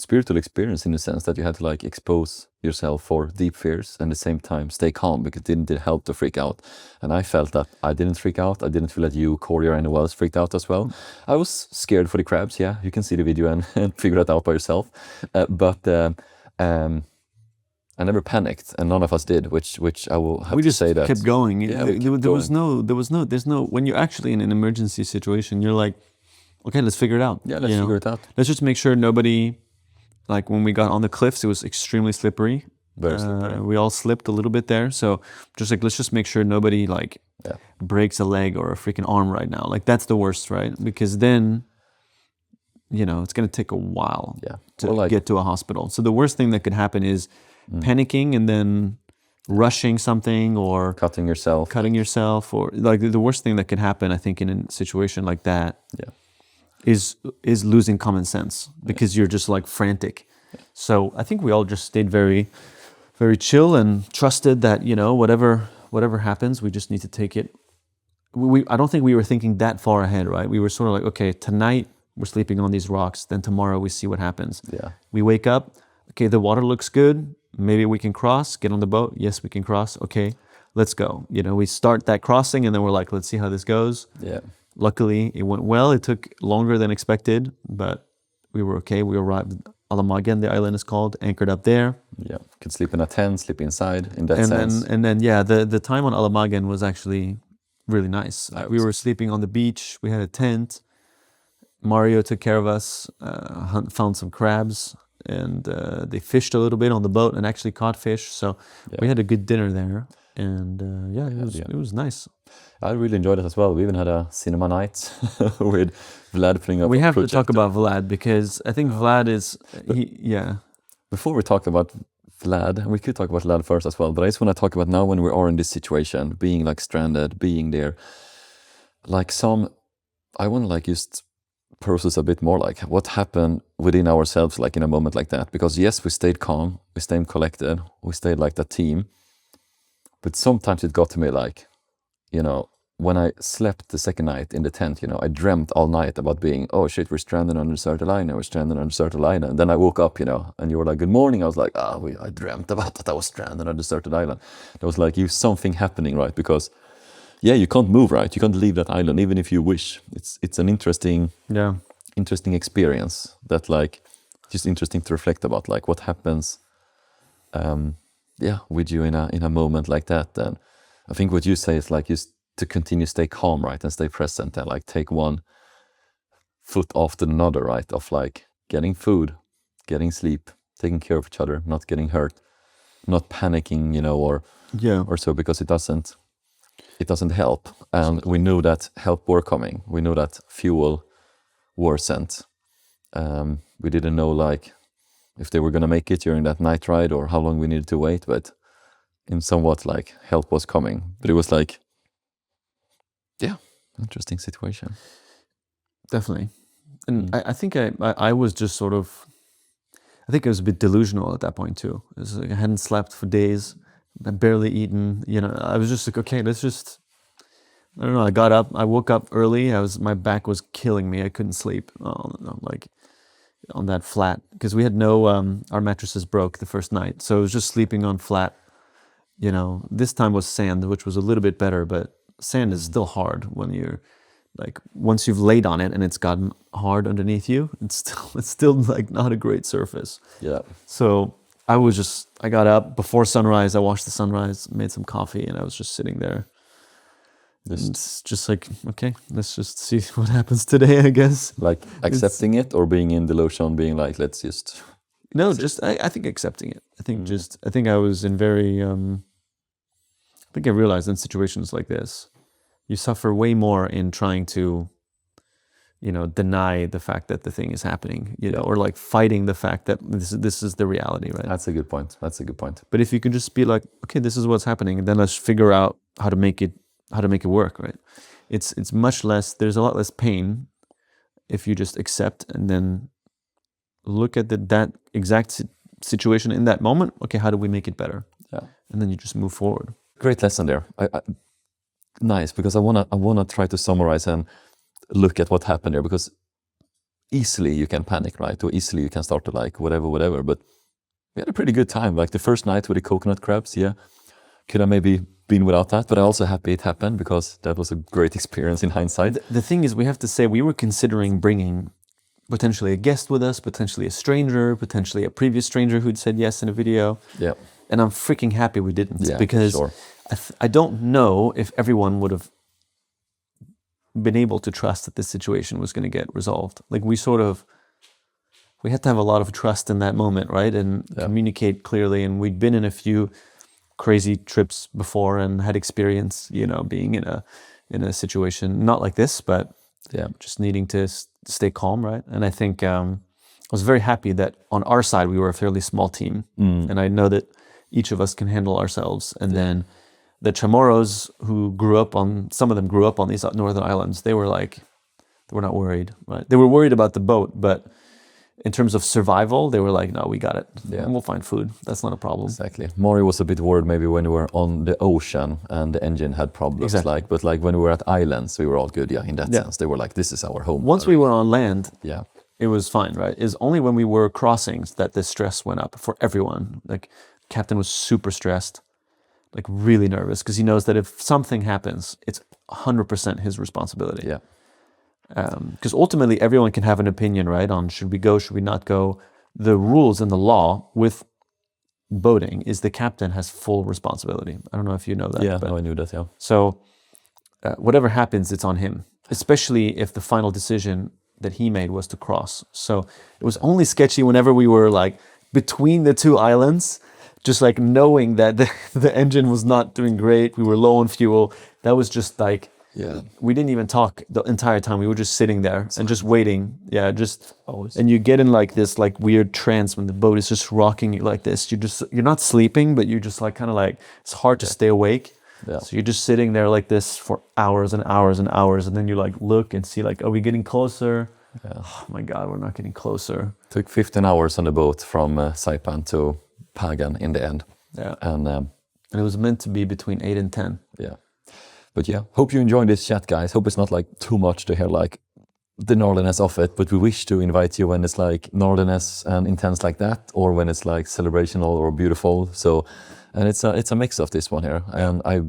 spiritual experience in the sense that you had to like expose yourself for deep fears and at the same time stay calm because it didn't help to freak out. And I felt that I didn't freak out. I didn't feel that you, Corey, or anyone else freaked out as well. I was scared for the crabs. Yeah, you can see the video and figure that out by yourself. But I never panicked, and none of us did. Which I will have to say that kept going. Yeah, There was no. When you're actually in an emergency situation, you're like, okay, let's figure it out. Yeah, let's figure it out. Let's just make sure nobody. Like when we got on the cliffs, it was extremely slippery. Very slippery. We all slipped a little bit there. So just like, let's just make sure nobody like breaks a leg or a freaking arm right now. Like that's the worst, right? Because then, it's going to take a while to get to a hospital. So the worst thing that could happen is panicking and then rushing something or cutting yourself or like the worst thing that could happen, I think, in a situation like that. Yeah. is losing common sense because you're just like frantic. So I think we all just stayed very, very chill and trusted that, whatever happens, we just need to take it. I don't think we were thinking that far ahead, right? We were sort of like, okay, tonight we're sleeping on these rocks, then tomorrow we see what happens. Yeah. We wake up, okay, the water looks good, maybe we can cross, get on the boat. Yes, we can cross. Okay, let's go. We start that crossing and then we're like, let's see how this goes. Yeah. Luckily, it went well. It took longer than expected, but we were okay. We arrived at Alamagen, the island is called, anchored up there. Yeah, could sleep in a tent, sleep inside in that and sense. Then, the time on Alamagen was actually really nice. We were sleeping on the beach. We had a tent. Mario took care of us, found some crabs, and they fished a little bit on the boat and actually caught fish. So we had a good dinner there. And it was nice. I really enjoyed it as well. We even had a cinema night with Vlad putting up. We have to talk about Vlad because I think Vlad is Before we talk about Vlad, we could talk about Vlad first as well. But I just want to talk about now when we are in this situation, being like stranded, being there. Like I want to like just process a bit more like what happened within ourselves, like in a moment like that. Because yes, we stayed calm, we stayed collected, we stayed like that team. But sometimes it got to me like, when I slept the second night in the tent, I dreamt all night about being, oh shit, we're stranded on a deserted island. And then I woke up, and you were like, good morning. I was like, I dreamt about that I was stranded on a deserted island. There was like something happening, right? Because, you can't move, right? You can't leave that island, even if you wish. It's an interesting interesting experience that like just interesting to reflect about, like what happens with you in a moment like that. And I think what you say is like just to continue stay calm, right, and stay present and like take one foot after another, right, of like getting food, getting sleep, taking care of each other, not getting hurt, not panicking, or so, because it doesn't help. And we knew that help were coming. We knew that fuel were sent. We didn't know like if they were going to make it during that night ride or how long we needed to wait, but in somewhat like help was coming. But it was like, interesting situation. Definitely. And I think I was just sort of, I think I was a bit delusional at that point too. It was like I hadn't slept for days, I'd barely eaten, I was just like, okay, let's just, I don't know, I got up, I woke up early, my back was killing me, I couldn't sleep, like on that flat, because we had no, our mattresses broke the first night, so I was just sleeping on flat, this time was sand, which was a little bit better, but sand is still hard when you're, like, once you've laid on it and it's gotten hard underneath you, it's still like not a great surface. Yeah. So I got up before sunrise, I watched the sunrise, made some coffee, and I was just sitting there. It's just like, okay, let's just see what happens today, I guess. Like accepting it or being in delusion, being like, let's just... No, just, I think accepting it. I think I was in very, I think I realized in situations like this, you suffer way more in trying to, deny the fact that the thing is happening, or like fighting the fact that this is the reality, right? That's a good point. But if you can just be like, okay, this is what's happening, and then let's figure out how to make it work, right? It's much less. There's a lot less pain if you just accept and then look at that exact situation in that moment. Okay, how do we make it better? Yeah, and then you just move forward. Great lesson there. Nice, because I wanna try to summarize and look at what happened there, because easily you can panic, right? Or easily you can start to like whatever. But we had a pretty good time. Like the first night with the coconut crabs, could have maybe been without that, but I'm also happy it happened because that was a great experience in hindsight. The thing is, we have to say we were considering bringing potentially a guest with us, potentially a stranger, potentially a previous stranger who'd said yes in a video. Yeah. And I'm freaking happy we didn't, because sure. I don't know if everyone would have been able to trust that this situation was going to get resolved. Like we had to have a lot of trust in that moment, right? And communicate clearly. And we'd been in a few crazy trips before and had experience, being in a situation not like this, but just needing to stay calm, right? And I think I was very happy that on our side we were a fairly small team, and I know that each of us can handle ourselves. And then the Chamorros, some of them grew up on these northern islands, they were not worried, right? They were worried about the boat, but in terms of survival, they were like, no, we got it. Yeah. And we'll find food. That's not a problem. Exactly. Maury was a bit worried maybe when we were on the ocean and the engine had problems. Exactly. But when we were at islands, we were all good, in that sense. They were like, this is our home. Once we were on land, it was fine, right? It's only when we were crossings that the stress went up for everyone. Like, captain was super stressed, like really nervous, because he knows that if something happens, it's 100% his responsibility. Yeah. Because ultimately everyone can have an opinion, right, on should we go, should we not go. The rules and the law with boating is the captain has full responsibility. I don't know if you know that. Yeah, I knew that, So whatever happens, it's on him, especially if the final decision that he made was to cross. So it was only sketchy whenever we were like between the two islands, just like knowing that the engine was not doing great, we were low on fuel. That was just like, we didn't even talk the entire time. We were just sitting there and just waiting. Yeah, just always. And you get in like this like weird trance when the boat is just rocking you like this. You're not sleeping, but you're just like kind of like, it's hard to stay awake. Yeah. So you're just sitting there like this for hours and hours and hours, and then you like look and see like, are we getting closer? Yeah. Oh my God, we're not getting closer. Took 15 hours on the boat from Saipan to Pagan in the end. Yeah. And it was meant to be between 8 and 10. Yeah. But hope you enjoyed this chat, guys. Hope it's not like too much to hear like the northerness of it, but we wish to invite you when it's like northerness and intense like that, or when it's like celebrational or beautiful. So, and it's a mix of this one here. And I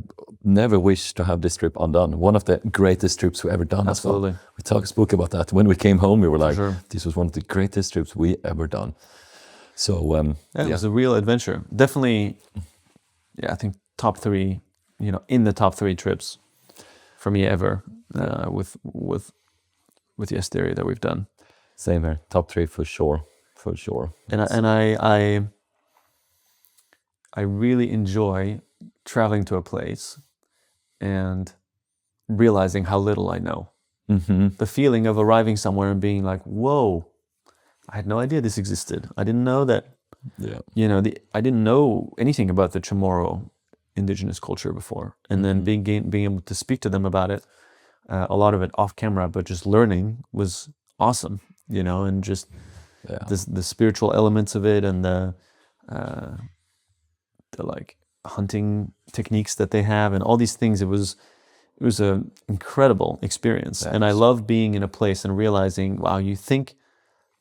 never wish to have this trip undone. One of the greatest trips we ever done. Absolutely. As well. We spoke about that when we came home. We were like, sure. this was one of the greatest trips we ever done. So it was a real adventure. Definitely, I think top 3, in the top 3 trips for me ever with the Esteria that we've done. Same here, top 3 for sure. And I really enjoy traveling to a place and realizing how little I know. Mm-hmm. The feeling of arriving somewhere and being like, whoa, I had no idea this existed. I didn't know that, I didn't know anything about the Chamorro indigenous culture before. And then being able to speak to them about it, a lot of it off camera, but just learning was awesome, and just the spiritual elements of it and the like hunting techniques that they have and all these things. It was an incredible experience. And I love being in a place and realizing, wow, you think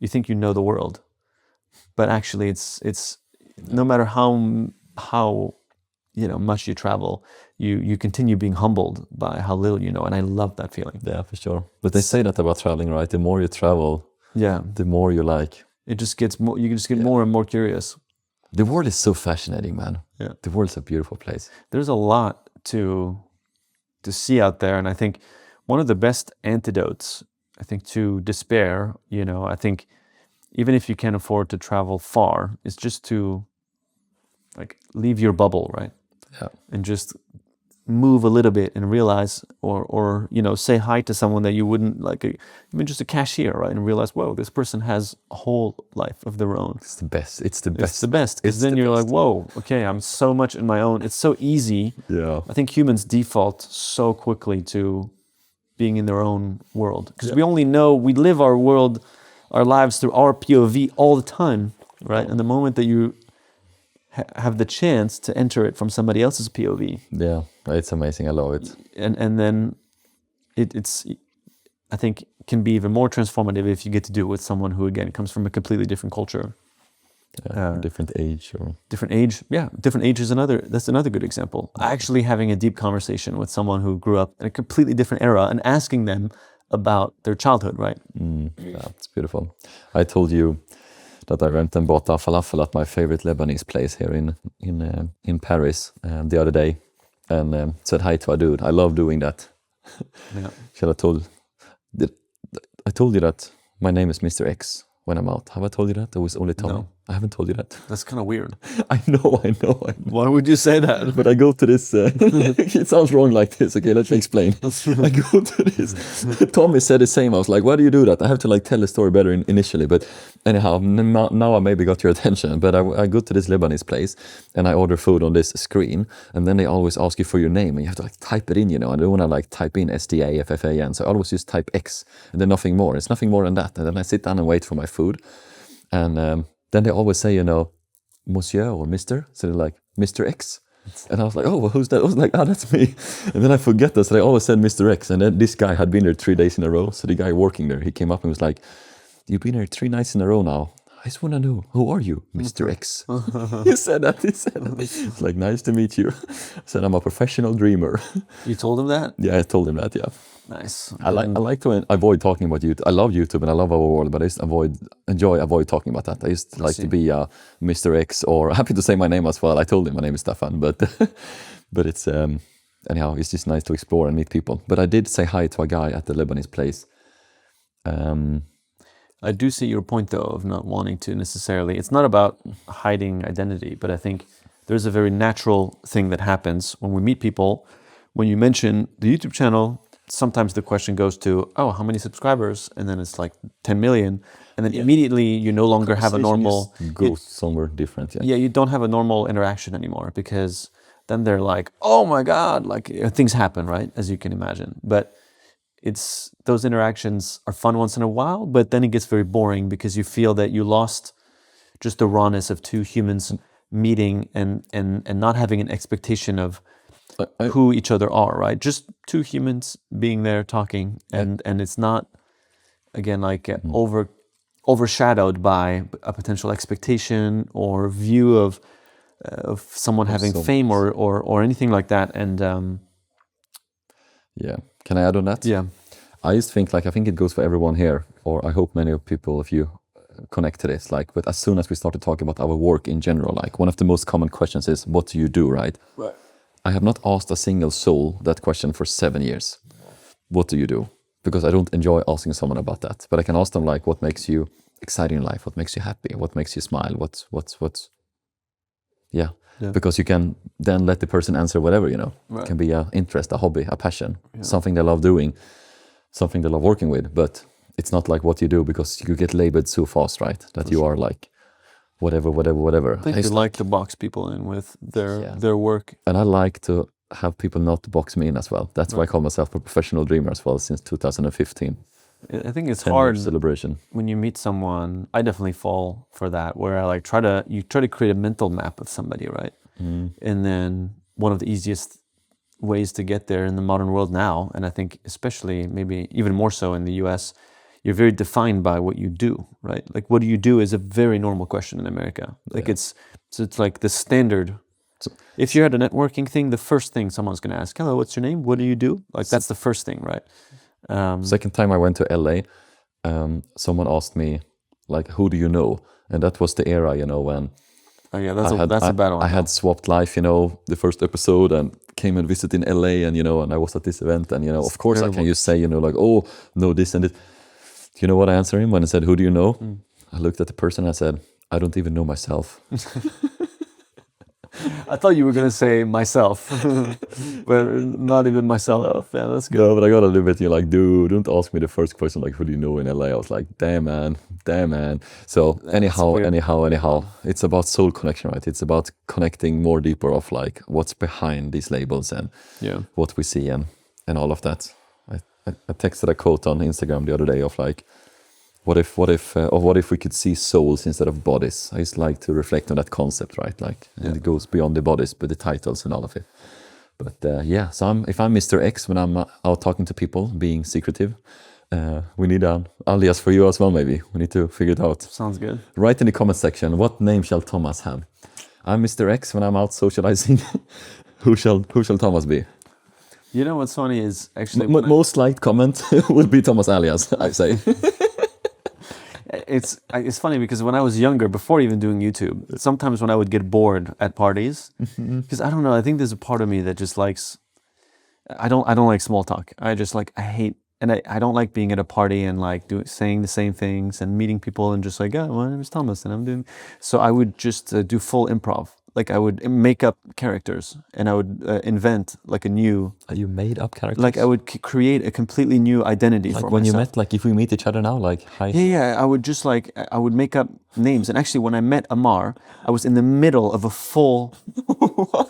you know the world, but actually it's no matter how much you travel, you continue being humbled by how little you know, and I love that feeling. Yeah, for sure. But they say that about traveling, right? The more you travel, the more you like. It just gets more. You just get more and more curious. The world is so fascinating, man. Yeah, the world's a beautiful place. There's a lot to see out there, and I think one of the best antidotes, I think, to despair, I think even if you can't afford to travel far, is just to like leave your bubble, right? Yeah. And just move a little bit and realize, or say hi to someone that you wouldn't like, even just a cashier, right? And realize, whoa, this person has a whole life of their own. It's the best. It's the best. Because then you're like, whoa, okay, I'm so much in my own. It's so easy. Yeah. I think humans default so quickly to being in their own world because we only know, we live our world, our lives through our POV all the time, right? And the moment that you have the chance to enter it from somebody else's POV. Yeah, it's amazing. I love it. And then it's I think can be even more transformative if you get to do it with someone who, again, comes from a completely different culture. Different age. Different age. Yeah, different age is that's another good example. Actually having a deep conversation with someone who grew up in a completely different era and asking them about their childhood, right? Yeah, it's beautiful. I told you that I went and bought a falafel at my favorite Lebanese place here in Paris the other day, and said hi to a dude. I love doing that. Yeah. I told you that my name is Mr. X when I'm out. Have I told you that? I was only Tommy. No. I haven't told you that. That's kind of weird. I know. Why would you say that? But I go to this, it sounds wrong like this. Okay, let me explain. I go to this. Tommy said the same. I was like, why do you do that? I have to like tell the story better initially. But anyhow, now I maybe got your attention. But I go to this Lebanese place and I order food on this screen. And then they always ask you for your name and you have to like type it in, I don't want to like type in SDAFFAN. So I always just type X and then nothing more. It's nothing more than that. And then I sit down and wait for my food. And then they always say, Monsieur or Mr. So they're like, Mr. X. And I was like, oh, well, who's that? I was like, that's me. And then I forget that. So they always said Mr. X. And then this guy had been there 3 days in a row. So the guy working there, he came up and was like, you've been here 3 nights in a row now. I just want to know, who are you, Mr. X? He said that. It's like, nice to meet you. I said, I'm a professional dreamer. You told him that? Yeah, I told him that, yeah. Nice. I like to avoid talking about YouTube. I love YouTube and I love our world, but I just avoid talking about that. I just like to be Mr. X, or happy to say my name as well. I told him my name is Staffan, but it's anyhow, it's just nice to explore and meet people. But I did say hi to a guy at the Lebanese place. I do see your point though of not wanting to necessarily. It's not about hiding identity, but I think there's a very natural thing that happens when we meet people. When you mention the YouTube channel, sometimes the question goes to, oh, how many subscribers? And then it's like 10 million. And then immediately you no longer have a normal... Go somewhere different, Yeah, you don't have a normal interaction anymore because then they're like, oh my God, like things happen, right? As you can imagine. But those interactions are fun once in a while, but then it gets very boring because you feel that you lost just the rawness of 2 humans meeting and not having an expectation of who each other are, right? Just 2 humans being there talking, and it's not, again, like overshadowed by a potential expectation or view of someone having fame or anything like that. And Yeah. Can I add on that? Yeah. I just think like I think it goes for everyone here, or I hope many of people, if you connect to this, like, but as soon as we started talking about our work in general, like one of the most common questions is, what do you do, right? Right. I have not asked a single soul that question for 7 years. What do you do? Because I don't enjoy asking someone about that, but I can ask them like, what makes you excited in life? What makes you happy? What makes you smile? What's yeah. Because you can then let the person answer whatever, you know. Right. It can be an interest, a hobby, a passion, something they love doing, something they love working with, but it's not like what you do, because you get labeled so fast, right? That you are like whatever. I think you like to box people in with their work. And I like to have people not box me in as well. That's why I call myself a professional dreamer as well since 2015. I think it's 10 hard year celebration. when you meet someone. I definitely fall for that, where I like try to create a mental map of somebody, right? And then one of the easiest ways to get there in the modern world now, and I think especially maybe even more so in the US, you're very defined by what you do, right? Like, what do you do is a very normal question in America. Like it's like the standard. So if you're at a networking thing, the first thing someone's going to ask, hello, what's your name? What do you do? Like, that's the first thing, right? Second time I went to LA, someone asked me, like, who do you know? And that was the era, you know, when that's a bad one. I had swapped life, you know, the first episode, and came and visited in LA, and, you know, and I was at this event, and, you know, of course I can just say, you know, like, oh, no, this and it. Do you know what I answered him when I said, who do you know? I looked at the person and I said, I don't even know myself. I thought you were going to say myself, but not even myself. Yeah, that's good. No, but I got a little bit, you're like, dude, don't ask me the first question, like, who do you know in LA? I was like, damn, man. So anyhow, it's about soul connection, right? It's about connecting more deeper of like what's behind these labels and what we see and all of that. I texted a quote on Instagram the other day of like, what if we could see souls instead of bodies? I just like to reflect on that concept, right? Like, and it goes beyond the bodies, but the titles and all of it. But so if I'm Mr. X when I'm out talking to people, being secretive, we need an alias for you as well. Maybe we need to figure it out. Sounds good. Write in the comment section, what name shall Thomas have? I'm Mr. X when I'm out socializing. Who shall Thomas be? You know what's funny is actually most liked comment will be Thomas alias, I say. It's funny because when I was younger, before even doing YouTube, sometimes when I would get bored at parties, because I don't know, I think there's a part of me that just likes, I don't like small talk. I hate, and I don't like being at a party and like saying the same things and meeting people and just like, oh, my name is Thomas and I'm doing, so I would just do full improv. Like I would make up characters and I would invent like a new. You made up characters? Like I would create a completely new identity like for when myself. you met, like if we meet each other now, like hi. Yeah. I would just like I would make up names. And actually, when I met Amar, I was in the middle of a full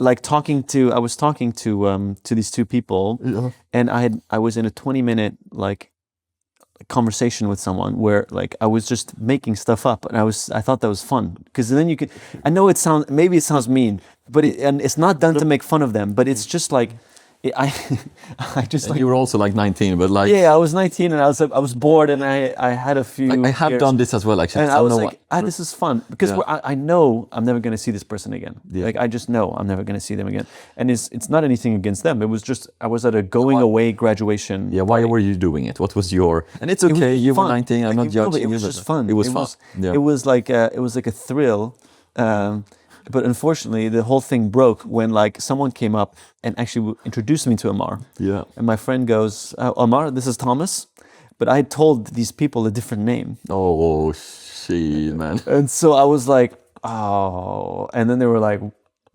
like I was talking to these two people, and I was in a 20-minute like conversation with someone where like I was just making stuff up, and I thought that was fun because then you could. I know it sounds mean, but it's not done to make fun of them, but it's just like. I just like, you were also like 19, but like I was 19 and I was bored and I had a few. I have done this as well, actually. And I was like, this is fun because I know I'm never going to see this person again. Like I just know I'm never going to see them again, and it's not anything against them. It was just I was at a going away graduation. Yeah, why were you doing it? What was your? And it's okay. You were 19. I'm not judging. It was just fun. It was fun. It was like a thrill. But unfortunately, the whole thing broke when like someone came up and actually introduced me to Amar. Yeah. And my friend goes, Amar, this is Thomas. But I told these people a different name. Oh, shit, man. And so I was like, oh. And then they were like,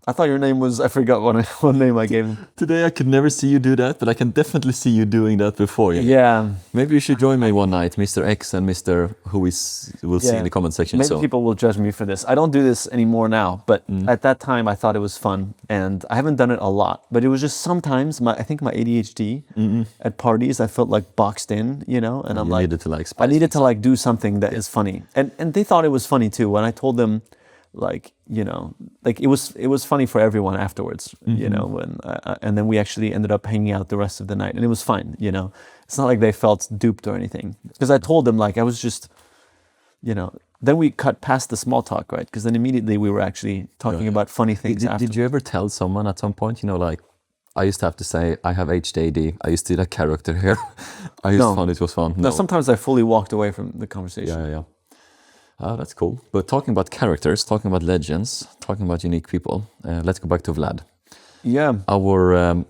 I thought your name was, I forgot what name I gave him. Today I could never see you do that, but I can definitely see you doing that before. Yeah. Maybe you should join me one night, Mr. X and Mr. who we'll see in the comment section. Maybe people will judge me for this. I don't do this anymore now, but at that time I thought it was fun, and I haven't done it a lot, but it was just sometimes I think my ADHD at parties, I felt like boxed in, you know, and I needed to like do something that is funny. And they thought it was funny too when I told them, like, you know, like it was funny for everyone afterwards, you know, when and then we actually ended up hanging out the rest of the night, and it was fine, you know. It's not like they felt duped or anything, because I told them like I was just, you know. Then we cut past the small talk, right? Because then immediately we were actually talking about funny things. Did you ever tell someone at some point, you know, like I used to have to say I have HDAD. I used to do that character here. I used to find it was fun. No, sometimes I fully walked away from the conversation. Yeah. Oh, that's cool. But talking about characters, talking about legends, talking about unique people, let's go back to Vlad. Yeah. Our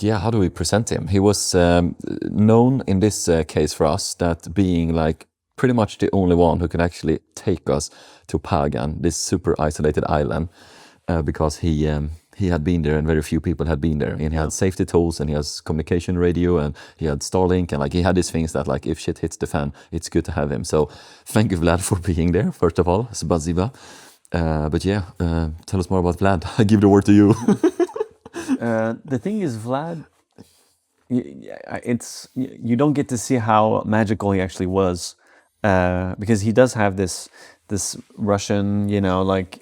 how do we present him? He was known in this case for us that being like pretty much the only one who could actually take us to Pagan, this super isolated island, because he had been there and very few people had been there. And he had safety tools and he has communication radio and he had Starlink and like he had these things that like if shit hits the fan, it's good to have him. So thank you, Vlad, for being there, first of all. Spaziba. But yeah, tell us more about Vlad. I give the word to you. The thing is, Vlad, you don't get to see how magical he actually was, because he does have this Russian, like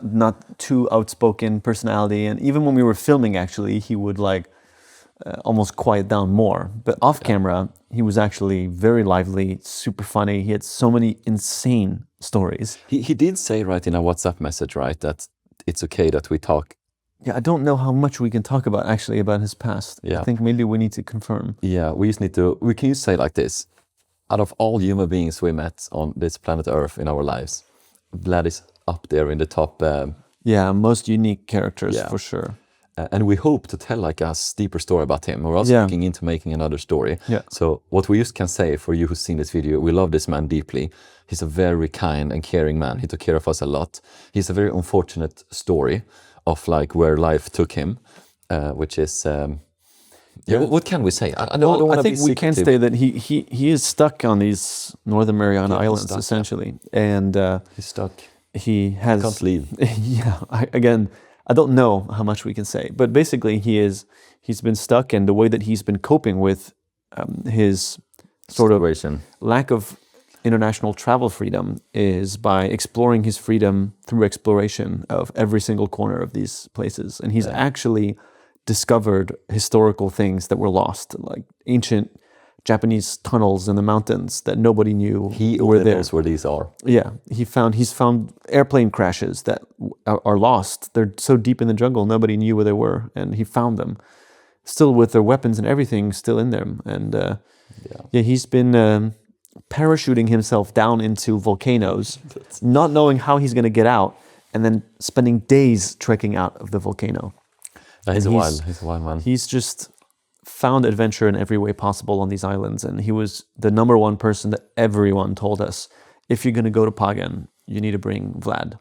not too outspoken personality, and even when we were filming, actually, he would like almost quiet down more. But off camera, he was actually very lively, super funny. He had so many insane stories. He did say right in a WhatsApp message, right, that it's okay that we talk. Yeah, I don't know how much we can talk about actually about his past. Yeah. I think maybe we need to confirm. Yeah, we can just say like this. Out of all human beings we met on this planet Earth in our lives, Vlad is up there in the top. Most unique characters for sure. And we hope to tell like a deeper story about him. We're also looking into making another story. Yeah. So what we just can say for you who've seen this video, we love this man deeply. He's a very kind and caring man. He took care of us a lot. He's a very unfortunate story of like where life took him, which is what can we say? I don't want to think be we can secretive. say that he is stuck on these Northern Mariana Islands essentially, and He's stuck. he has Can't leave. I don't know how much we can say, but basically he's been stuck, and the way that he's been coping with his sort Situation. of lack of international travel freedom is by exploring his freedom through exploration of every single corner of these places. And he's actually discovered historical things that were lost, like ancient Japanese tunnels in the mountains that nobody knew were there. Knows where these are. Yeah, he's found airplane crashes that are lost. They're so deep in the jungle, nobody knew where they were, and he found them, still with their weapons and everything still in them. And he's been parachuting himself down into volcanoes, not knowing how he's going to get out, and then spending days trekking out of the volcano. He's a wild man. He's just found adventure in every way possible on these islands, and he was the number one person that everyone told us, if you're going to go to Pagan, you need to bring Vlad.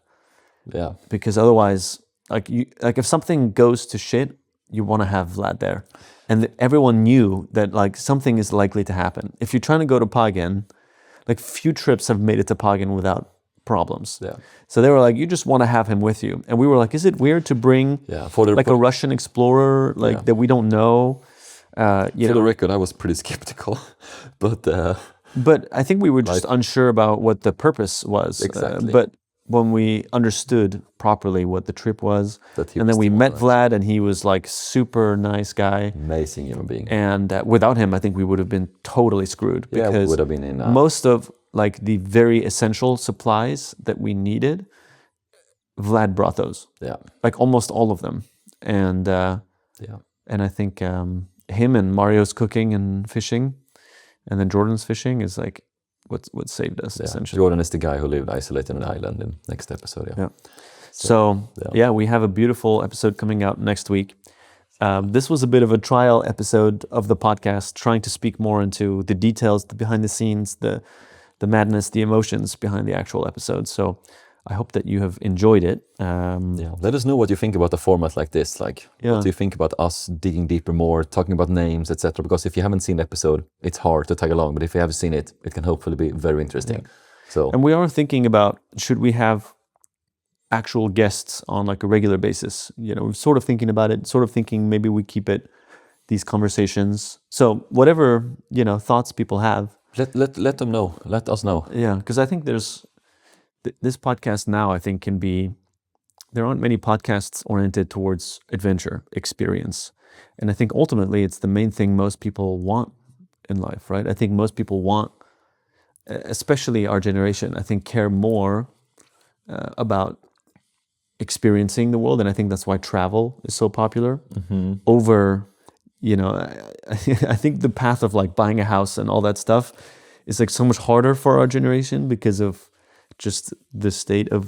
Yeah. Because otherwise, like if something goes to shit, you want to have Vlad there. And everyone knew that like something is likely to happen. If you're trying to go to Pagan, like few trips have made it to Pagan without problems. Yeah. So they were like, you just want to have him with you. And we were like, is it weird to bring a Russian explorer that we don't know? For the record, I was pretty skeptical, but I think we were just unsure about what the purpose was. Exactly. But when we understood properly what the trip was, and then we met Vlad, and he was like super nice guy, amazing human being. And without him, I think we would have been totally screwed, because we would have been in most of like the very essential supplies that we needed, Vlad brought those. Yeah, like almost all of them, and and I think him and Mario's cooking and fishing, and then Jordan's fishing is like what saved us essentially. Jordan is the guy who lived isolated on an island in next episode. Yeah. So we have a beautiful episode coming out next week. This was a bit of a trial episode of the podcast, trying to speak more into the details, the behind the scenes, the madness, the emotions behind the actual episode. So I hope that you have enjoyed it. Let us know what you think about a format like this. Like, what do you think about us digging deeper more, talking about names, etc.? Because if you haven't seen the episode, it's hard to tag along. But if you have seen it, it can hopefully be very interesting. Yeah. So, and we are thinking about, should we have actual guests on like a regular basis? We're sort of thinking about it, sort of thinking maybe we keep it, these conversations. So whatever, thoughts people have. Let them know. Let us know. Yeah, because I think there's... This podcast now, I think, there aren't many podcasts oriented towards adventure, experience. And I think ultimately it's the main thing most people want in life, right? I think most people want, especially our generation, I think care more about experiencing the world, and I think that's why travel is so popular over, you know, I think the path of like buying a house and all that stuff is like so much harder for our generation because of just the state of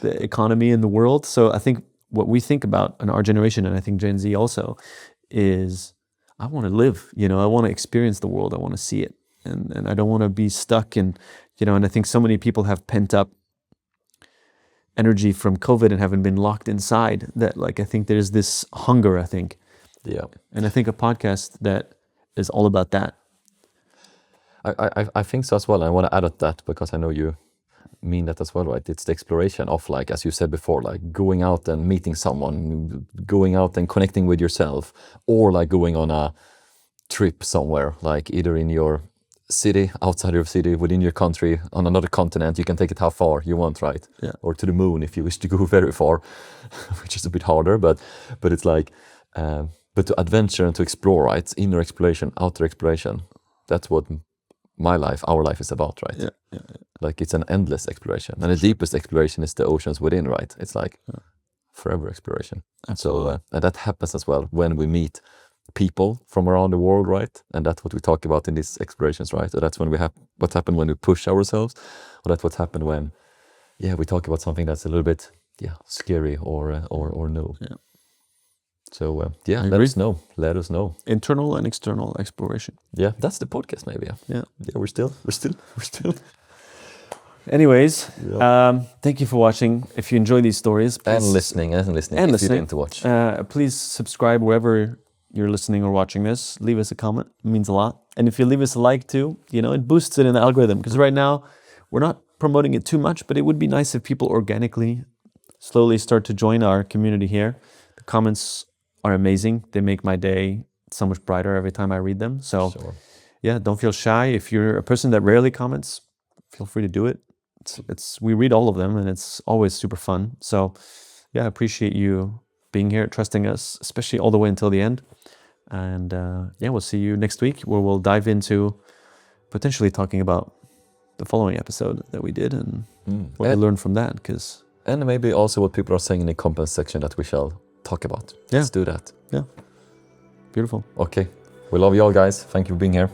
the economy in the world. So I think what we think about in our generation, and I think Gen Z also, is I want to live, you know, I want to experience the world, I want to see it, and I don't want to be stuck in, you know, and I think so many people have pent up energy from COVID and haven't been locked inside, that like I think there's this hunger, I think. Yeah. And I think a podcast that is all about that. I think so as well. I want to add at that because I know you mean that as well, right? It's the exploration of, like, as you said before, like going out and meeting someone, going out and connecting with yourself, or like going on a trip somewhere, like either in your city, outside your city, within your country, on another continent. You can take it how far you want, right? Yeah. Or to the moon if you wish to go very far, which is a bit harder, but it's like, but to adventure and to explore, right? It's inner exploration, outer exploration. That's what my life, our life is about, right? Yeah. Like it's an endless exploration, and the deepest exploration is the oceans within, right? It's like forever exploration. Absolutely. So and that happens as well when we meet people from around the world, right? And that's what we talk about in these explorations, right? So that's when we have what happened when we push ourselves, or that's what happened when, we talk about something that's a little bit, scary or no. Yeah. So I let agree. us know. Let us know. Internal and external exploration. Yeah, that's the podcast, maybe. Yeah. We're still. Anyways, thank you for watching. If you enjoy these stories, please, And listening. And If listening. you didn't watch. Please subscribe wherever you're listening or watching this. Leave us a comment. It means a lot. And if you leave us a like too, you know, it boosts it in the algorithm. Because right now, we're not promoting it too much, but it would be nice if people organically, slowly start to join our community here. The comments are amazing. They make my day so much brighter every time I read them. So Sure. don't feel shy. If you're a person that rarely comments, feel free to do it. We read all of them, and it's always super fun. So I appreciate you being here, trusting us, especially all the way until the end. And we'll see you next week, where we'll dive into potentially talking about the following episode that we did and what we learned from that. And maybe also what people are saying in the comments section that we shall talk about. Yeah. Let's do that. Yeah, beautiful. Okay. We love you all, guys. Thank you for being here.